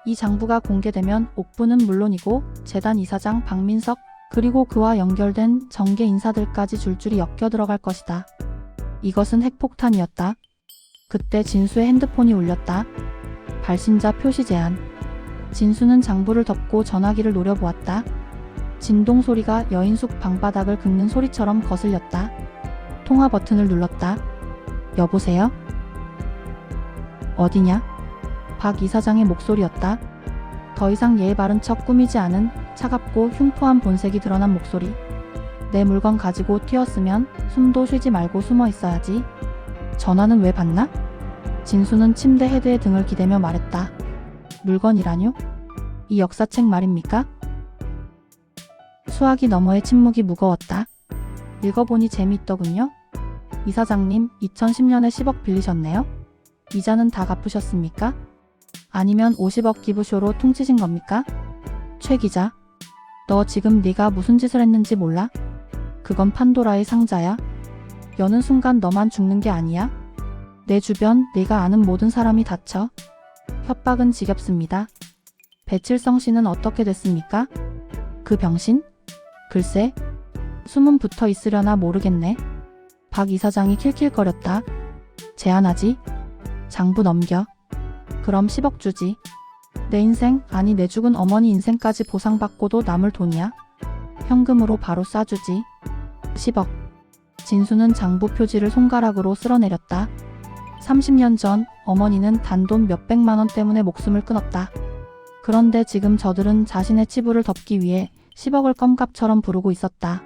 이 장부가 공개되면 옥부는 물론이고 재단 이사장 박민석 그리고 그와 연결된 정계 인사들까지 줄줄이 엮여들어갈 것이다. 이것은 핵폭탄이었다. 그때 진수의 핸드폰이 울렸다. 발신자 표시 제한. 진수는 장부를 덮고 전화기를 노려보았다. 진동 소리가 여인숙 방바닥을 긁는 소리처럼 거슬렸다. 통화 버튼을 눌렀다. 여보세요? 어디냐? 박 이사장의 목소리였다. 더 이상 예의 바른 척 꾸미지 않은 차갑고 흉포한 본색이 드러난 목소리. 내 물건 가지고 튀었으면 숨도 쉬지 말고 숨어 있어야지. 전화는 왜 받나? 진수는 침대 헤드에 등을 기대며 말했다. 물건이라뇨? 이 역사책 말입니까? 수화기 너머의 침묵이 무거웠다. 읽어보니 재미있더군요. 이사장님, 2010년에 10억 빌리셨네요? 이자는 다 갚으셨습니까? 아니면 50억 기부쇼로 퉁치신 겁니까? 최 기자, 너 지금 네가 무슨 짓을 했는지 몰라? 그건 판도라의 상자야. 여는 순간 너만 죽는 게 아니야. 내 주변 네가 아는 모든 사람이 다쳐. 협박은 지겹습니다. 배칠성 씨는 어떻게 됐습니까? 그 병신? 글쎄, 숨은 붙어 있으려나 모르겠네. 박 이사장이 킬킬거렸다. 제안하지. 장부 넘겨. 그럼 10억 주지. 내 인생, 아니 내 죽은 어머니 인생까지 보상받고도 남을 돈이야. 현금으로 바로 쏴주지. 10억. 진수는 장부 표지를 손가락으로 쓸어내렸다. 30년 전 어머니는 단돈 몇백만 원 때문에 목숨을 끊었다. 그런데 지금 저들은 자신의 치부를 덮기 위해 10억을 껌값처럼 부르고 있었다.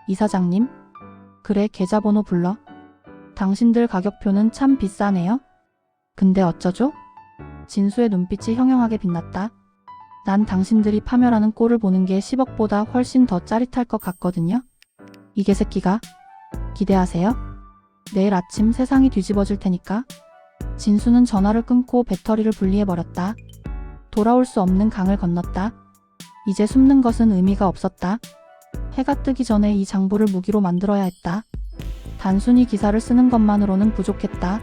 이사장님? 그래, 계좌번호 불러. 당신들 가격표는 참 비싸네요. 근데 어쩌죠? 진수의 눈빛이 형형하게 빛났다. 난 당신들이 파멸하는 꼴을 보는 게 10억보다 훨씬 더 짜릿할 것 같거든요. 이 개새끼가. 기대하세요. 내일 아침 세상이 뒤집어질 테니까. 진수는 전화를 끊고 배터리를 분리해버렸다. 돌아올 수 없는 강을 건넜다. 이제 숨는 것은 의미가 없었다. 해가 뜨기 전에 이 장부를 무기로 만들어야 했다. 단순히 기사를 쓰는 것만으로는 부족했다.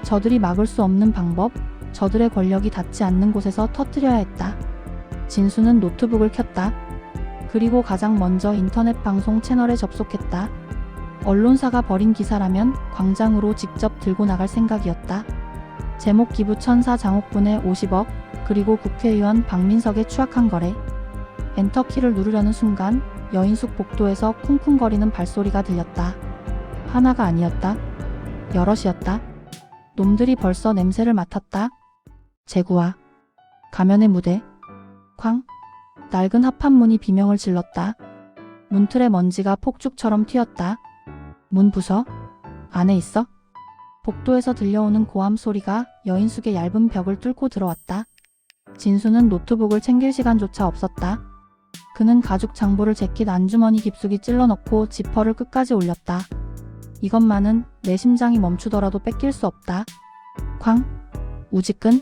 저들이 막을 수 없는 방법, 저들의 권력이 닿지 않는 곳에서 터뜨려야 했다. 진수는 노트북을 켰다. 그리고 가장 먼저 인터넷 방송 채널에 접속했다. 언론사가 버린 기사라면 광장으로 직접 들고 나갈 생각이었다. 제목 기부 천사 장옥분의 50억, 그리고 국회의원 박민석의 추악한 거래. 엔터키를 누르려는 순간 여인숙 복도에서 쿵쿵거리는 발소리가 들렸다. 하나가 아니었다. 여럿이었다. 놈들이 벌써 냄새를 맡았다. 제구와 가면의 무대. 쾅. 낡은 합판문이 비명을 질렀다. 문틀에 먼지가 폭죽처럼 튀었다. 문 부서? 안에 있어? 복도에서 들려오는 고함 소리가 여인숙의 얇은 벽을 뚫고 들어왔다. 진수는 노트북을 챙길 시간조차 없었다. 그는 가죽 장부를 재킷 안주머니 깊숙이 찔러 넣고 지퍼를 끝까지 올렸다. 이것만은 내 심장이 멈추더라도 뺏길 수 없다. 쾅. 우지끈.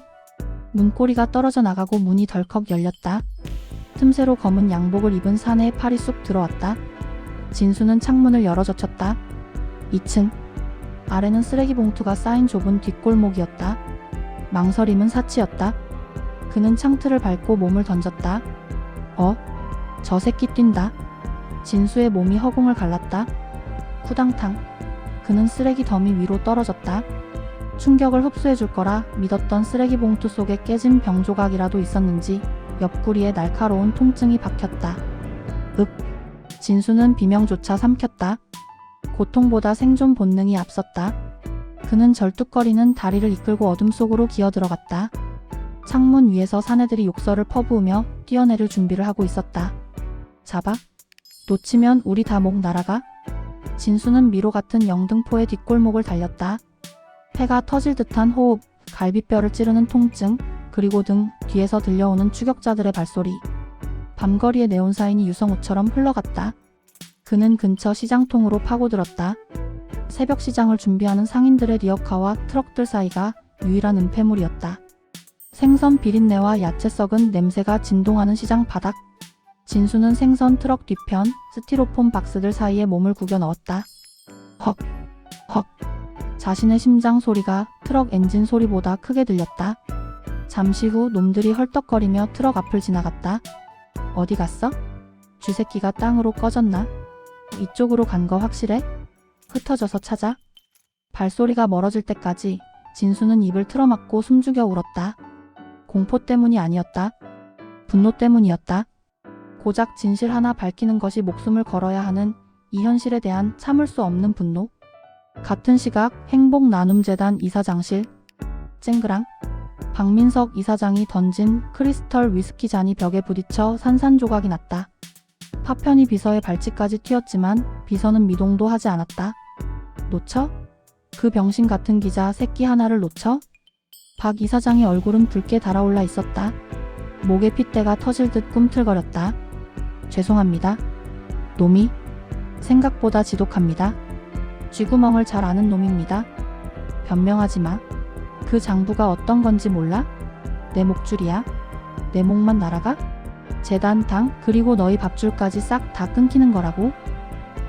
문고리가 떨어져 나가고 문이 덜컥 열렸다. 틈새로 검은 양복을 입은 사내의 팔이 쑥 들어왔다. 진수는 창문을 열어젖혔다. 2층. 아래는 쓰레기 봉투가 쌓인 좁은 뒷골목이었다. 망설임은 사치였다. 그는 창틀을 밟고 몸을 던졌다. 저 새끼 뛴다. 진수의 몸이 허공을 갈랐다. 쿠당탕. 그는 쓰레기 더미 위로 떨어졌다. 충격을 흡수해줄 거라 믿었던 쓰레기 봉투 속에 깨진 병 조각이라도 있었는지 옆구리에 날카로운 통증이 박혔다. 진수는 비명조차 삼켰다. 고통보다 생존 본능이 앞섰다. 그는 절뚝거리는 다리를 이끌고 어둠 속으로 기어들어갔다. 창문 위에서 사내들이 욕설을 퍼부으며 뛰어내릴 준비를 하고 있었다. 잡아? 놓치면 우리 다 목 날아가? 진수는 미로 같은 영등포의 뒷골목을 달렸다. 폐가 터질 듯한 호흡, 갈비뼈를 찌르는 통증, 그리고 등 뒤에서 들려오는 추격자들의 발소리. 밤거리의 네온사인이 유성우처럼 흘러갔다. 그는 근처 시장통으로 파고들었다. 새벽 시장을 준비하는 상인들의 리어카와 트럭들 사이가 유일한 은폐물이었다. 생선 비린내와 야채 썩은 냄새가 진동하는 시장 바닥. 진수는 생선 트럭 뒤편 스티로폼 박스들 사이에 몸을 구겨 넣었다. 헉, 헉. 자신의 심장 소리가 트럭 엔진 소리보다 크게 들렸다. 잠시 후 놈들이 헐떡거리며 트럭 앞을 지나갔다. 어디 갔어? 쥐새끼가 땅으로 꺼졌나? 이쪽으로 간 거 확실해? 흩어져서 찾아. 발소리가 멀어질 때까지 진수는 입을 틀어막고 숨죽여 울었다. 공포 때문이 아니었다. 분노 때문이었다. 고작 진실 하나 밝히는 것이 목숨을 걸어야 하는 이 현실에 대한 참을 수 없는 분노. 같은 시각 행복나눔재단 이사장실. 쨍그랑. 박민석 이사장이 던진 크리스털 위스키 잔이 벽에 부딪혀 산산조각이 났다. 파편이 비서의 발치까지 튀었지만 비서는 미동도 하지 않았다. 놓쳐? 그 병신 같은 기자 새끼 하나를 놓쳐? 박 이사장의 얼굴은 붉게 달아올라 있었다. 목에 핏대가 터질 듯 꿈틀거렸다. 죄송합니다. 놈이 생각보다 지독합니다. 쥐구멍을 잘 아는 놈입니다. 변명하지 마. 그 장부가 어떤 건지 몰라? 내 목줄이야. 내 목만 날아가? 재단 당 그리고 너희 밥줄까지 싹 다 끊기는 거라고?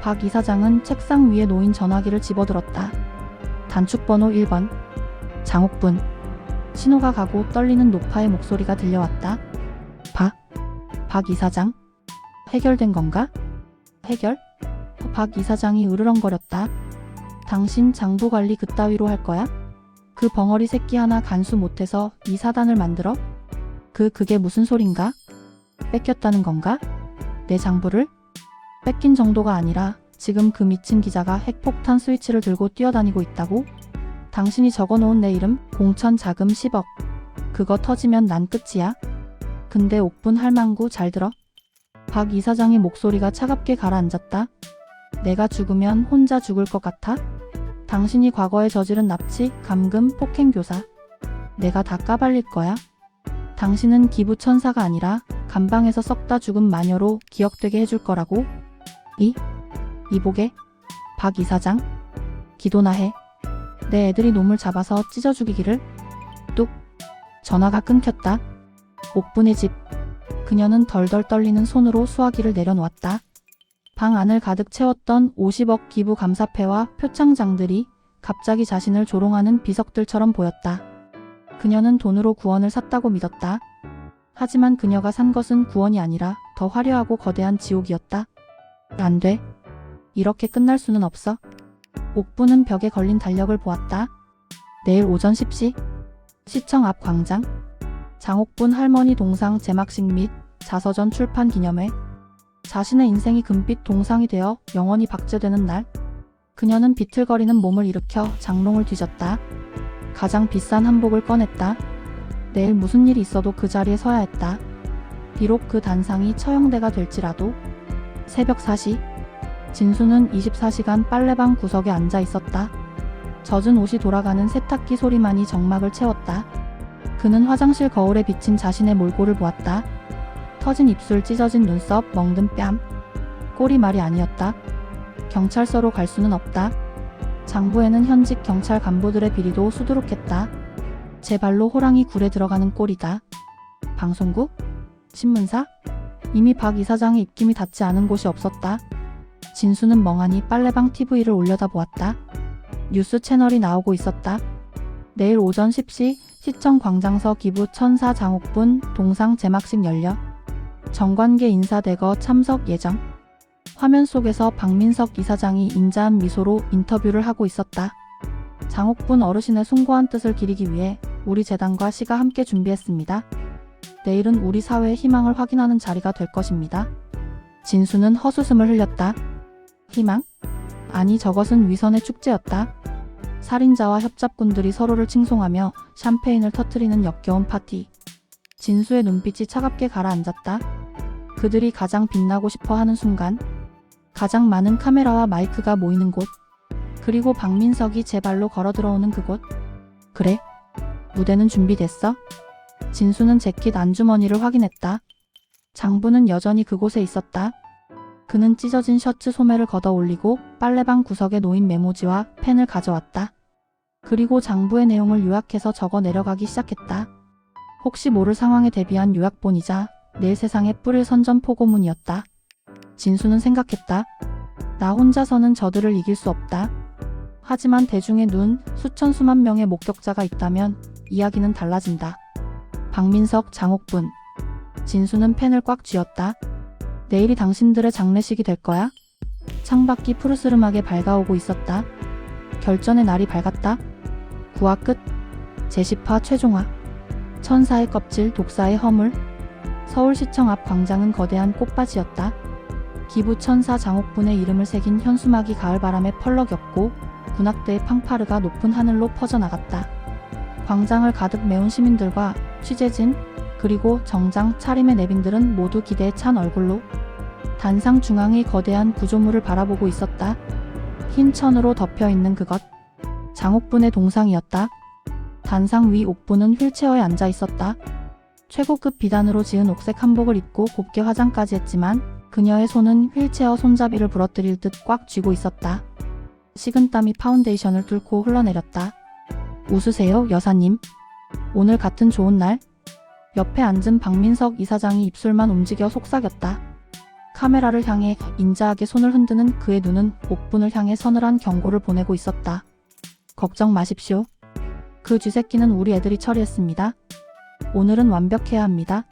박 이사장은 책상 위에 놓인 전화기를 집어들었다. 단축번호 1번. 장옥분. 신호가 가고 떨리는 노파의 목소리가 들려왔다. 박 이사장? 해결된 건가? 해결? 박 이사장이 으르렁거렸다. 당신 장부 관리 그따위로 할 거야? 그 벙어리 새끼 하나 간수 못해서 이 사단을 만들어? 그게 무슨 소린가? 뺏겼다는 건가? 내 장부를? 뺏긴 정도가 아니라 지금 그 미친 기자가 핵폭탄 스위치를 들고 뛰어다니고 있다고? 당신이 적어놓은 내 이름, 공천 자금 10억. 그거 터지면 난 끝이야. 근데 옥분 할망구 잘 들어? 박 이사장의 목소리가 차갑게 가라앉았다. 내가 죽으면 혼자 죽을 것 같아? 당신이 과거에 저지른 납치, 감금, 폭행 교사. 내가 다 까발릴 거야. 당신은 기부천사가 아니라 감방에서 썩다 죽은 마녀로 기억되게 해줄 거라고? 이보게? 박 이사장? 기도나 해. 내 애들이 놈을 잡아서 찢어 죽이기를? 뚝. 전화가 끊겼다. 옥분의 집. 그녀는 덜덜 떨리는 손으로 수화기를 내려놓았다. 방 안을 가득 채웠던 50억 기부 감사패와 표창장들이 갑자기 자신을 조롱하는 비석들처럼 보였다. 그녀는 돈으로 구원을 샀다고 믿었다. 하지만 그녀가 산 것은 구원이 아니라 더 화려하고 거대한 지옥이었다. 안 돼. 이렇게 끝날 수는 없어. 옥부는 벽에 걸린 달력을 보았다. 내일 오전 10시 시청 앞 광장. 장옥분 할머니 동상 제막식 및 자서전 출판 기념회. 자신의 인생이 금빛 동상이 되어 영원히 박제되는 날. 그녀는 비틀거리는 몸을 일으켜 장롱을 뒤졌다. 가장 비싼 한복을 꺼냈다. 내일 무슨 일이 있어도 그 자리에 서야 했다. 비록 그 단상이 처형대가 될지라도. 새벽 4시. 진수는 24시간 빨래방 구석에 앉아 있었다. 젖은 옷이 돌아가는 세탁기 소리만이 정막을 채웠다. 그는 화장실 거울에 비친 자신의 몰골을 보았다. 터진 입술, 찢어진 눈썹, 멍든 뺨. 꼴이 말이 아니었다. 경찰서로 갈 수는 없다. 장부에는 현직 경찰 간부들의 비리도 수두룩했다. 제 발로 호랑이 굴에 들어가는 꼴이다. 방송국? 신문사? 이미 박 이사장의 입김이 닿지 않은 곳이 없었다. 진수는 멍하니 빨래방 TV를 올려다보았다. 뉴스 채널이 나오고 있었다. 내일 오전 10시 시청 광장서 기부 천사 장옥분 동상 제막식 열려. 정관계 인사 대거 참석 예정. 화면 속에서 박민석 이사장이 인자한 미소로 인터뷰를 하고 있었다. 장옥분 어르신의 숭고한 뜻을 기리기 위해 우리 재단과 시가 함께 준비했습니다. 내일은 우리 사회의 희망을 확인하는 자리가 될 것입니다. 진수는 헛웃음을 흘렸다. 희망? 아니, 저것은 위선의 축제였다. 살인자와 협잡꾼들이 서로를 칭송하며 샴페인을 터뜨리는 역겨운 파티. 진수의 눈빛이 차갑게 가라앉았다. 그들이 가장 빛나고 싶어 하는 순간, 가장 많은 카메라와 마이크가 모이는 곳, 그리고 박민석이 제 발로 걸어 들어오는 그곳. 그래, 무대는 준비됐어? 진수는 재킷 안주머니를 확인했다. 장부는 여전히 그곳에 있었다. 그는 찢어진 셔츠 소매를 걷어 올리고 빨래방 구석에 놓인 메모지와 펜을 가져왔다. 그리고 장부의 내용을 요약해서 적어 내려가기 시작했다. 혹시 모를 상황에 대비한 요약본이자 내일 세상에 뿌릴 선전포고문이었다. 진수는 생각했다. 나 혼자서는 저들을 이길 수 없다. 하지만 대중의 눈, 수천 수만 명의 목격자가 있다면 이야기는 달라진다. 박민석, 장옥분. 진수는 펜을 꽉 쥐었다. 내일이 당신들의 장례식이 될 거야? 창밖이 푸르스름하게 밝아오고 있었다. 결전의 날이 밝았다. 구화 끝. 제10화 최종화. 천사의 껍질, 독사의 허물. 서울시청 앞 광장은 거대한 꽃밭이었다. 기부천사 장옥분의 이름을 새긴 현수막이 가을바람에 펄럭였고 군악대의 팡파르가 높은 하늘로 퍼져나갔다. 광장을 가득 메운 시민들과 취재진, 그리고 정장 차림의 내빈들은 모두 기대에 찬 얼굴로 단상 중앙의 거대한 구조물을 바라보고 있었다. 흰 천으로 덮여있는 그것. 장옥분의 동상이었다. 단상 위 옥분은 휠체어에 앉아 있었다. 최고급 비단으로 지은 옥색 한복을 입고 곱게 화장까지 했지만 그녀의 손은 휠체어 손잡이를 부러뜨릴 듯 꽉 쥐고 있었다. 식은땀이 파운데이션을 뚫고 흘러내렸다. 웃으세요, 여사님. 오늘 같은 좋은 날? 옆에 앉은 박민석 이사장이 입술만 움직여 속삭였다. 카메라를 향해 인자하게 손을 흔드는 그의 눈은 옥분을 향해 서늘한 경고를 보내고 있었다. 걱정 마십시오. 그 쥐새끼는 우리 애들이 처리했습니다. 오늘은 완벽해야 합니다.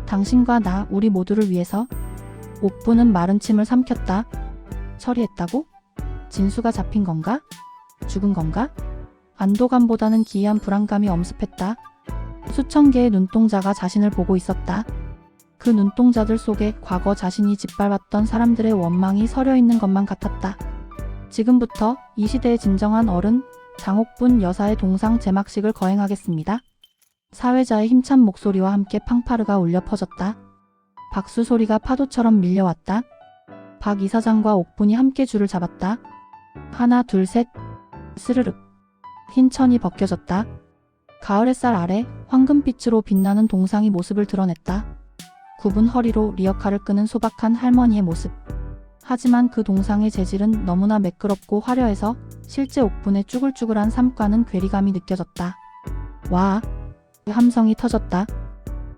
당신과 나, 우리 모두를 위해서. 옥분은 마른 침을 삼켰다. 처리했다고? 진수가 잡힌 건가? 죽은 건가? 안도감보다는 기이한 불안감이 엄습했다. 수천 개의 눈동자가 자신을 보고 있었다. 그 눈동자들 속에 과거 자신이 짓밟았던 사람들의 원망이 서려 있는 것만 같았다. 지금부터 이 시대의 진정한 어른, 장옥분 여사의 동상 제막식을 거행하겠습니다. 사회자의 힘찬 목소리와 함께 팡파르가 울려 퍼졌다. 박수 소리가 파도처럼 밀려왔다. 박 이사장과 옥분이 함께 줄을 잡았다. 하나, 둘, 셋. 스르륵. 흰 천이 벗겨졌다. 가을 햇살 아래 황금빛으로 빛나는 동상이 모습을 드러냈다. 굽은 허리로 리어카를 끄는 소박한 할머니의 모습. 하지만 그 동상의 재질은 너무나 매끄럽고 화려해서 실제 옥분의 쭈글쭈글한 삶과는 괴리감이 느껴졌다. 와! 함성이 터졌다.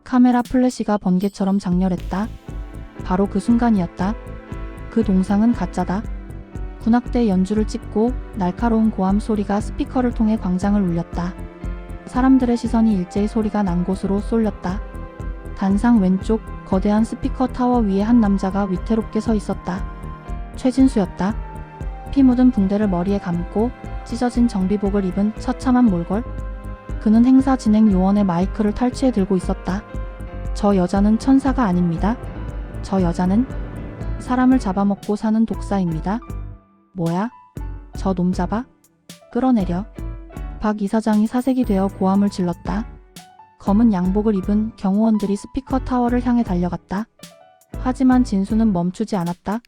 카메라 플래시가 번개처럼 장렬했다. 바로 그 순간이었다. 그 동상은 가짜다. 군악대 연주를 찍고 날카로운 고함 소리가 스피커를 통해 광장을 울렸다. 사람들의 시선이 일제히 소리가 난 곳으로 쏠렸다. 단상 왼쪽 거대한 스피커 타워 위에 한 남자가 위태롭게 서 있었다. 최진수였다. 피 묻은 붕대를 머리에 감고 찢어진 정비복을 입은 처참한 몰골. 그는 행사 진행 요원의 마이크를 탈취해 들고 있었다. 저 여자는 천사가 아닙니다. 저 여자는 사람을 잡아먹고 사는 독사입니다. 뭐야? 저 놈 잡아? 끌어내려. 박 이사장이 사색이 되어 고함을 질렀다. 검은 양복을 입은 경호원들이 스피커 타워를 향해 달려갔다. 하지만 진수는 멈추지 않았다.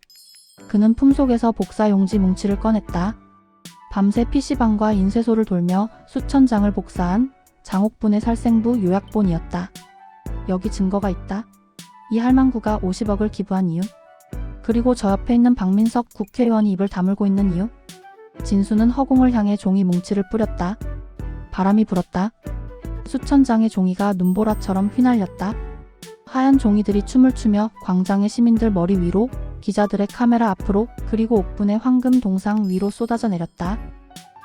그는 품속에서 복사 용지 뭉치를 꺼냈다. 밤새 PC방과 인쇄소를 돌며 수천 장을 복사한 장옥분의 살생부 요약본이었다. 여기 증거가 있다. 이 할망구가 50억을 기부한 이유. 그리고 저 옆에 있는 박민석 국회의원이 입을 다물고 있는 이유. 진수는 허공을 향해 종이 뭉치를 뿌렸다. 바람이 불었다. 수천 장의 종이가 눈보라처럼 휘날렸다. 하얀 종이들이 춤을 추며 광장의 시민들 머리 위로, 기자들의 카메라 앞으로, 그리고 옥분의 황금 동상 위로 쏟아져 내렸다.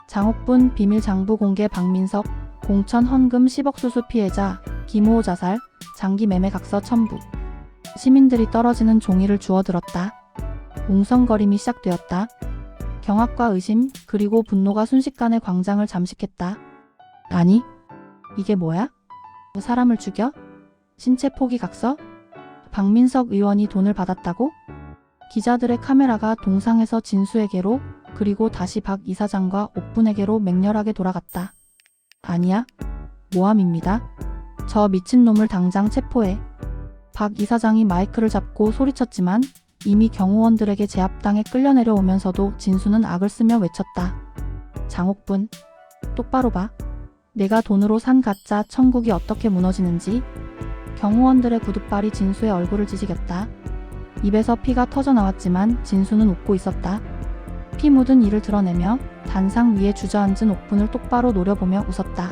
장옥분 비밀 장부 공개 박민석, 공천 헌금 10억 수수 피해자, 김호호 자살, 장기 매매 각서 첨부. 시민들이 떨어지는 종이를 주워들었다. 웅성거림이 시작되었다. 경악과 의심, 그리고 분노가 순식간에 광장을 잠식했다. 아니, 이게 뭐야? 사람을 죽여? 신체 포기 각서? 박민석 의원이 돈을 받았다고? 기자들의 카메라가 동상에서 진수에게로, 그리고 다시 박 이사장과 옥분에게로 맹렬하게 돌아갔다. 아니야. 모함입니다. 저 미친놈을 당장 체포해. 박 이사장이 마이크를 잡고 소리쳤지만 이미 경호원들에게 제압당해 끌려 내려오면서도 진수는 악을 쓰며 외쳤다. 장옥분, 똑바로 봐. 내가 돈으로 산 가짜 천국이 어떻게 무너지는지. 경호원들의 구둣발이 진수의 얼굴을 지지겼다. 입에서 피가 터져 나왔지만 진수는 웃고 있었다. 피 묻은 이를 드러내며 단상 위에 주저앉은 옥분을 똑바로 노려보며 웃었다.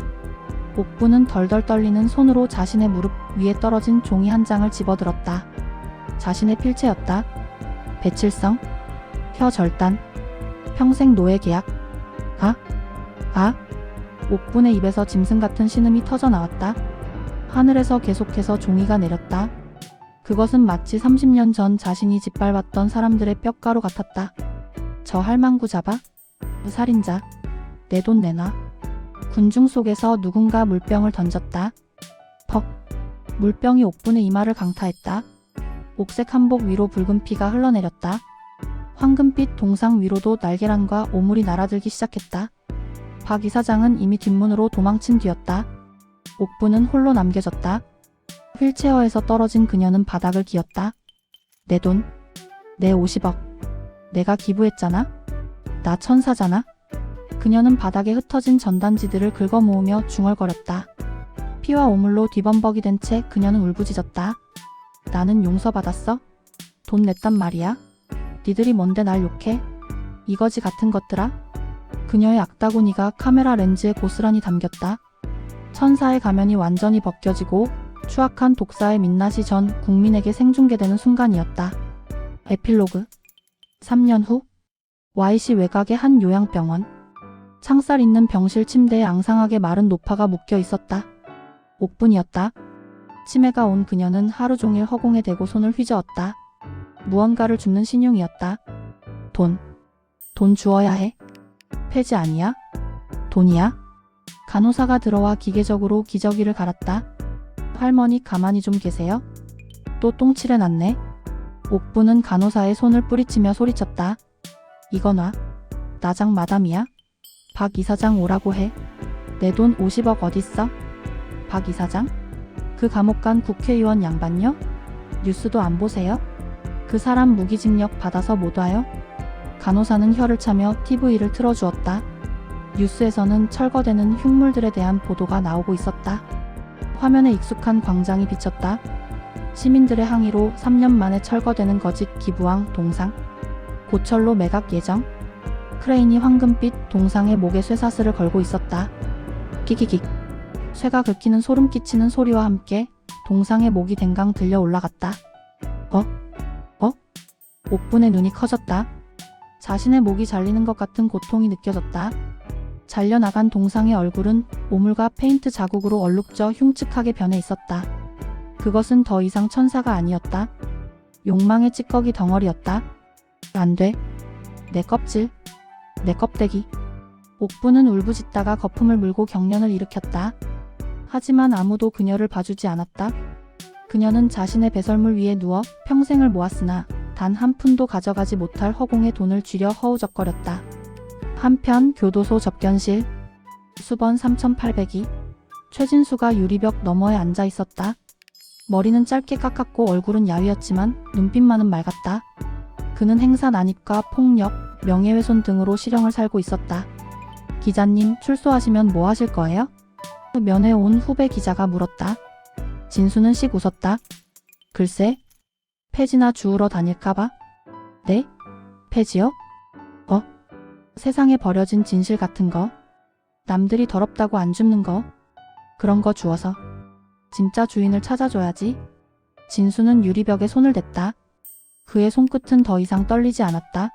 옥분은 덜덜 떨리는 손으로 자신의 무릎 위에 떨어진 종이 한 장을 집어들었다. 자신의 필체였다. 배칠성, 혀 절단, 평생 노예 계약. 옥분의 입에서 짐승 같은 신음이 터져 나왔다. 하늘에서 계속해서 종이가 내렸다. 그것은 마치 30년 전 자신이 짓밟았던 사람들의 뼈가루 같았다. 저 할망구 잡아? 살인자. 내 돈 내놔. 군중 속에서 누군가 물병을 던졌다. 퍽. 물병이 옥분의 이마를 강타했다. 옥색 한복 위로 붉은 피가 흘러내렸다. 황금빛 동상 위로도 날계란과 오물이 날아들기 시작했다. 박 이사장은 이미 뒷문으로 도망친 뒤였다. 옥분은 홀로 남겨졌다. 휠체어에서 떨어진 그녀는 바닥을 기었다. 내 돈, 내 50억. 내가 기부했잖아? 나 천사잖아? 그녀는 바닥에 흩어진 전단지들을 긁어모으며 중얼거렸다. 피와 오물로 뒤범벅이 된 채 그녀는 울부짖었다. 나는 용서받았어? 돈 냈단 말이야? 니들이 뭔데 날 욕해? 이거지 같은 것들아? 그녀의 악다구니가 카메라 렌즈에 고스란히 담겼다. 천사의 가면이 완전히 벗겨지고 추악한 독사의 민낯이 전 국민에게 생중계되는 순간이었다. 에필로그 3년 후 Y시 외곽의 한 요양병원. 창살 있는 병실 침대에 앙상하게 마른 노파가 묶여 있었다. 옥분이었다. 치매가 온 그녀는 하루 종일 허공에 대고 손을 휘저었다. 무언가를 줍는 신용이었다. 돈 주어야 해. 폐지 아니야? 돈이야? 간호사가 들어와 기계적으로 기저귀를 갈았다. 할머니 가만히 좀 계세요. 또 똥칠해 놨네. 옥분은 간호사의 손을 뿌리치며 소리쳤다. 이거 놔. 나장 마담이야. 박 이사장 오라고 해. 내 돈 50억 어딨어? 박 이사장? 그 감옥 간 국회의원 양반요? 뉴스도 안 보세요? 그 사람 무기징역 받아서 못 와요? 간호사는 혀를 차며 TV를 틀어주었다. 뉴스에서는 철거되는 흉물들에 대한 보도가 나오고 있었다. 화면에 익숙한 광장이 비쳤다. 시민들의 항의로 3년 만에 철거되는 거짓 기부왕 동상. 고철로 매각 예정. 크레인이 황금빛 동상의 목에 쇠사슬을 걸고 있었다. 킥킥킥. 쇠가 긁히는 소름 끼치는 소리와 함께 동상의 목이 댕강 들려 올라갔다. 옥분의 눈이 커졌다. 자신의 목이 잘리는 것 같은 고통이 느껴졌다. 잘려나간 동상의 얼굴은 오물과 페인트 자국으로 얼룩져 흉측하게 변해 있었다. 그것은 더 이상 천사가 아니었다. 욕망의 찌꺼기 덩어리였다. 안 돼. 내 껍질. 내 껍데기. 옥분은 울부짖다가 거품을 물고 경련을 일으켰다. 하지만 아무도 그녀를 봐주지 않았다. 그녀는 자신의 배설물 위에 누워 평생을 모았으나 단 한 푼도 가져가지 못할 허공에 돈을 쥐려 허우적거렸다. 한편 교도소 접견실. 수번 3802. 최진수가 유리벽 너머에 앉아 있었다. 머리는 짧게 깎았고 얼굴은 야위었지만 눈빛만은 맑았다. 그는 행사 난입과 폭력, 명예훼손 등으로 실형을 살고 있었다. 기자님, 출소하시면 뭐 하실 거예요? 면회 온 후배 기자가 물었다. 진수는 씩 웃었다. 글쎄, 폐지나 주우러 다닐까봐? 네? 폐지요? 세상에 버려진 진실 같은 거. 남들이 더럽다고 안 줍는 거. 그런 거 주워서. 진짜 주인을 찾아줘야지. 진수는 유리벽에 손을 댔다. 그의 손끝은 더 이상 떨리지 않았다.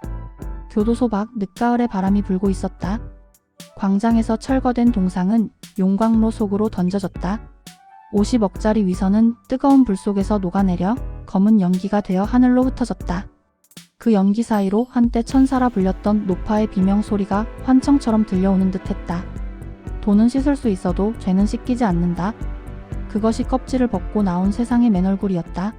교도소 밖 늦가을에 바람이 불고 있었다. 광장에서 철거된 동상은 용광로 속으로 던져졌다. 50억짜리 위선은 뜨거운 불 속에서 녹아내려 검은 연기가 되어 하늘로 흩어졌다. 그 연기 사이로 한때 천사라 불렸던 노파의 비명소리가 환청처럼 들려오는 듯했다. 돈은 씻을 수 있어도 죄는 씻기지 않는다. 그것이 껍질을 벗고 나온 세상의 맨얼굴이었다.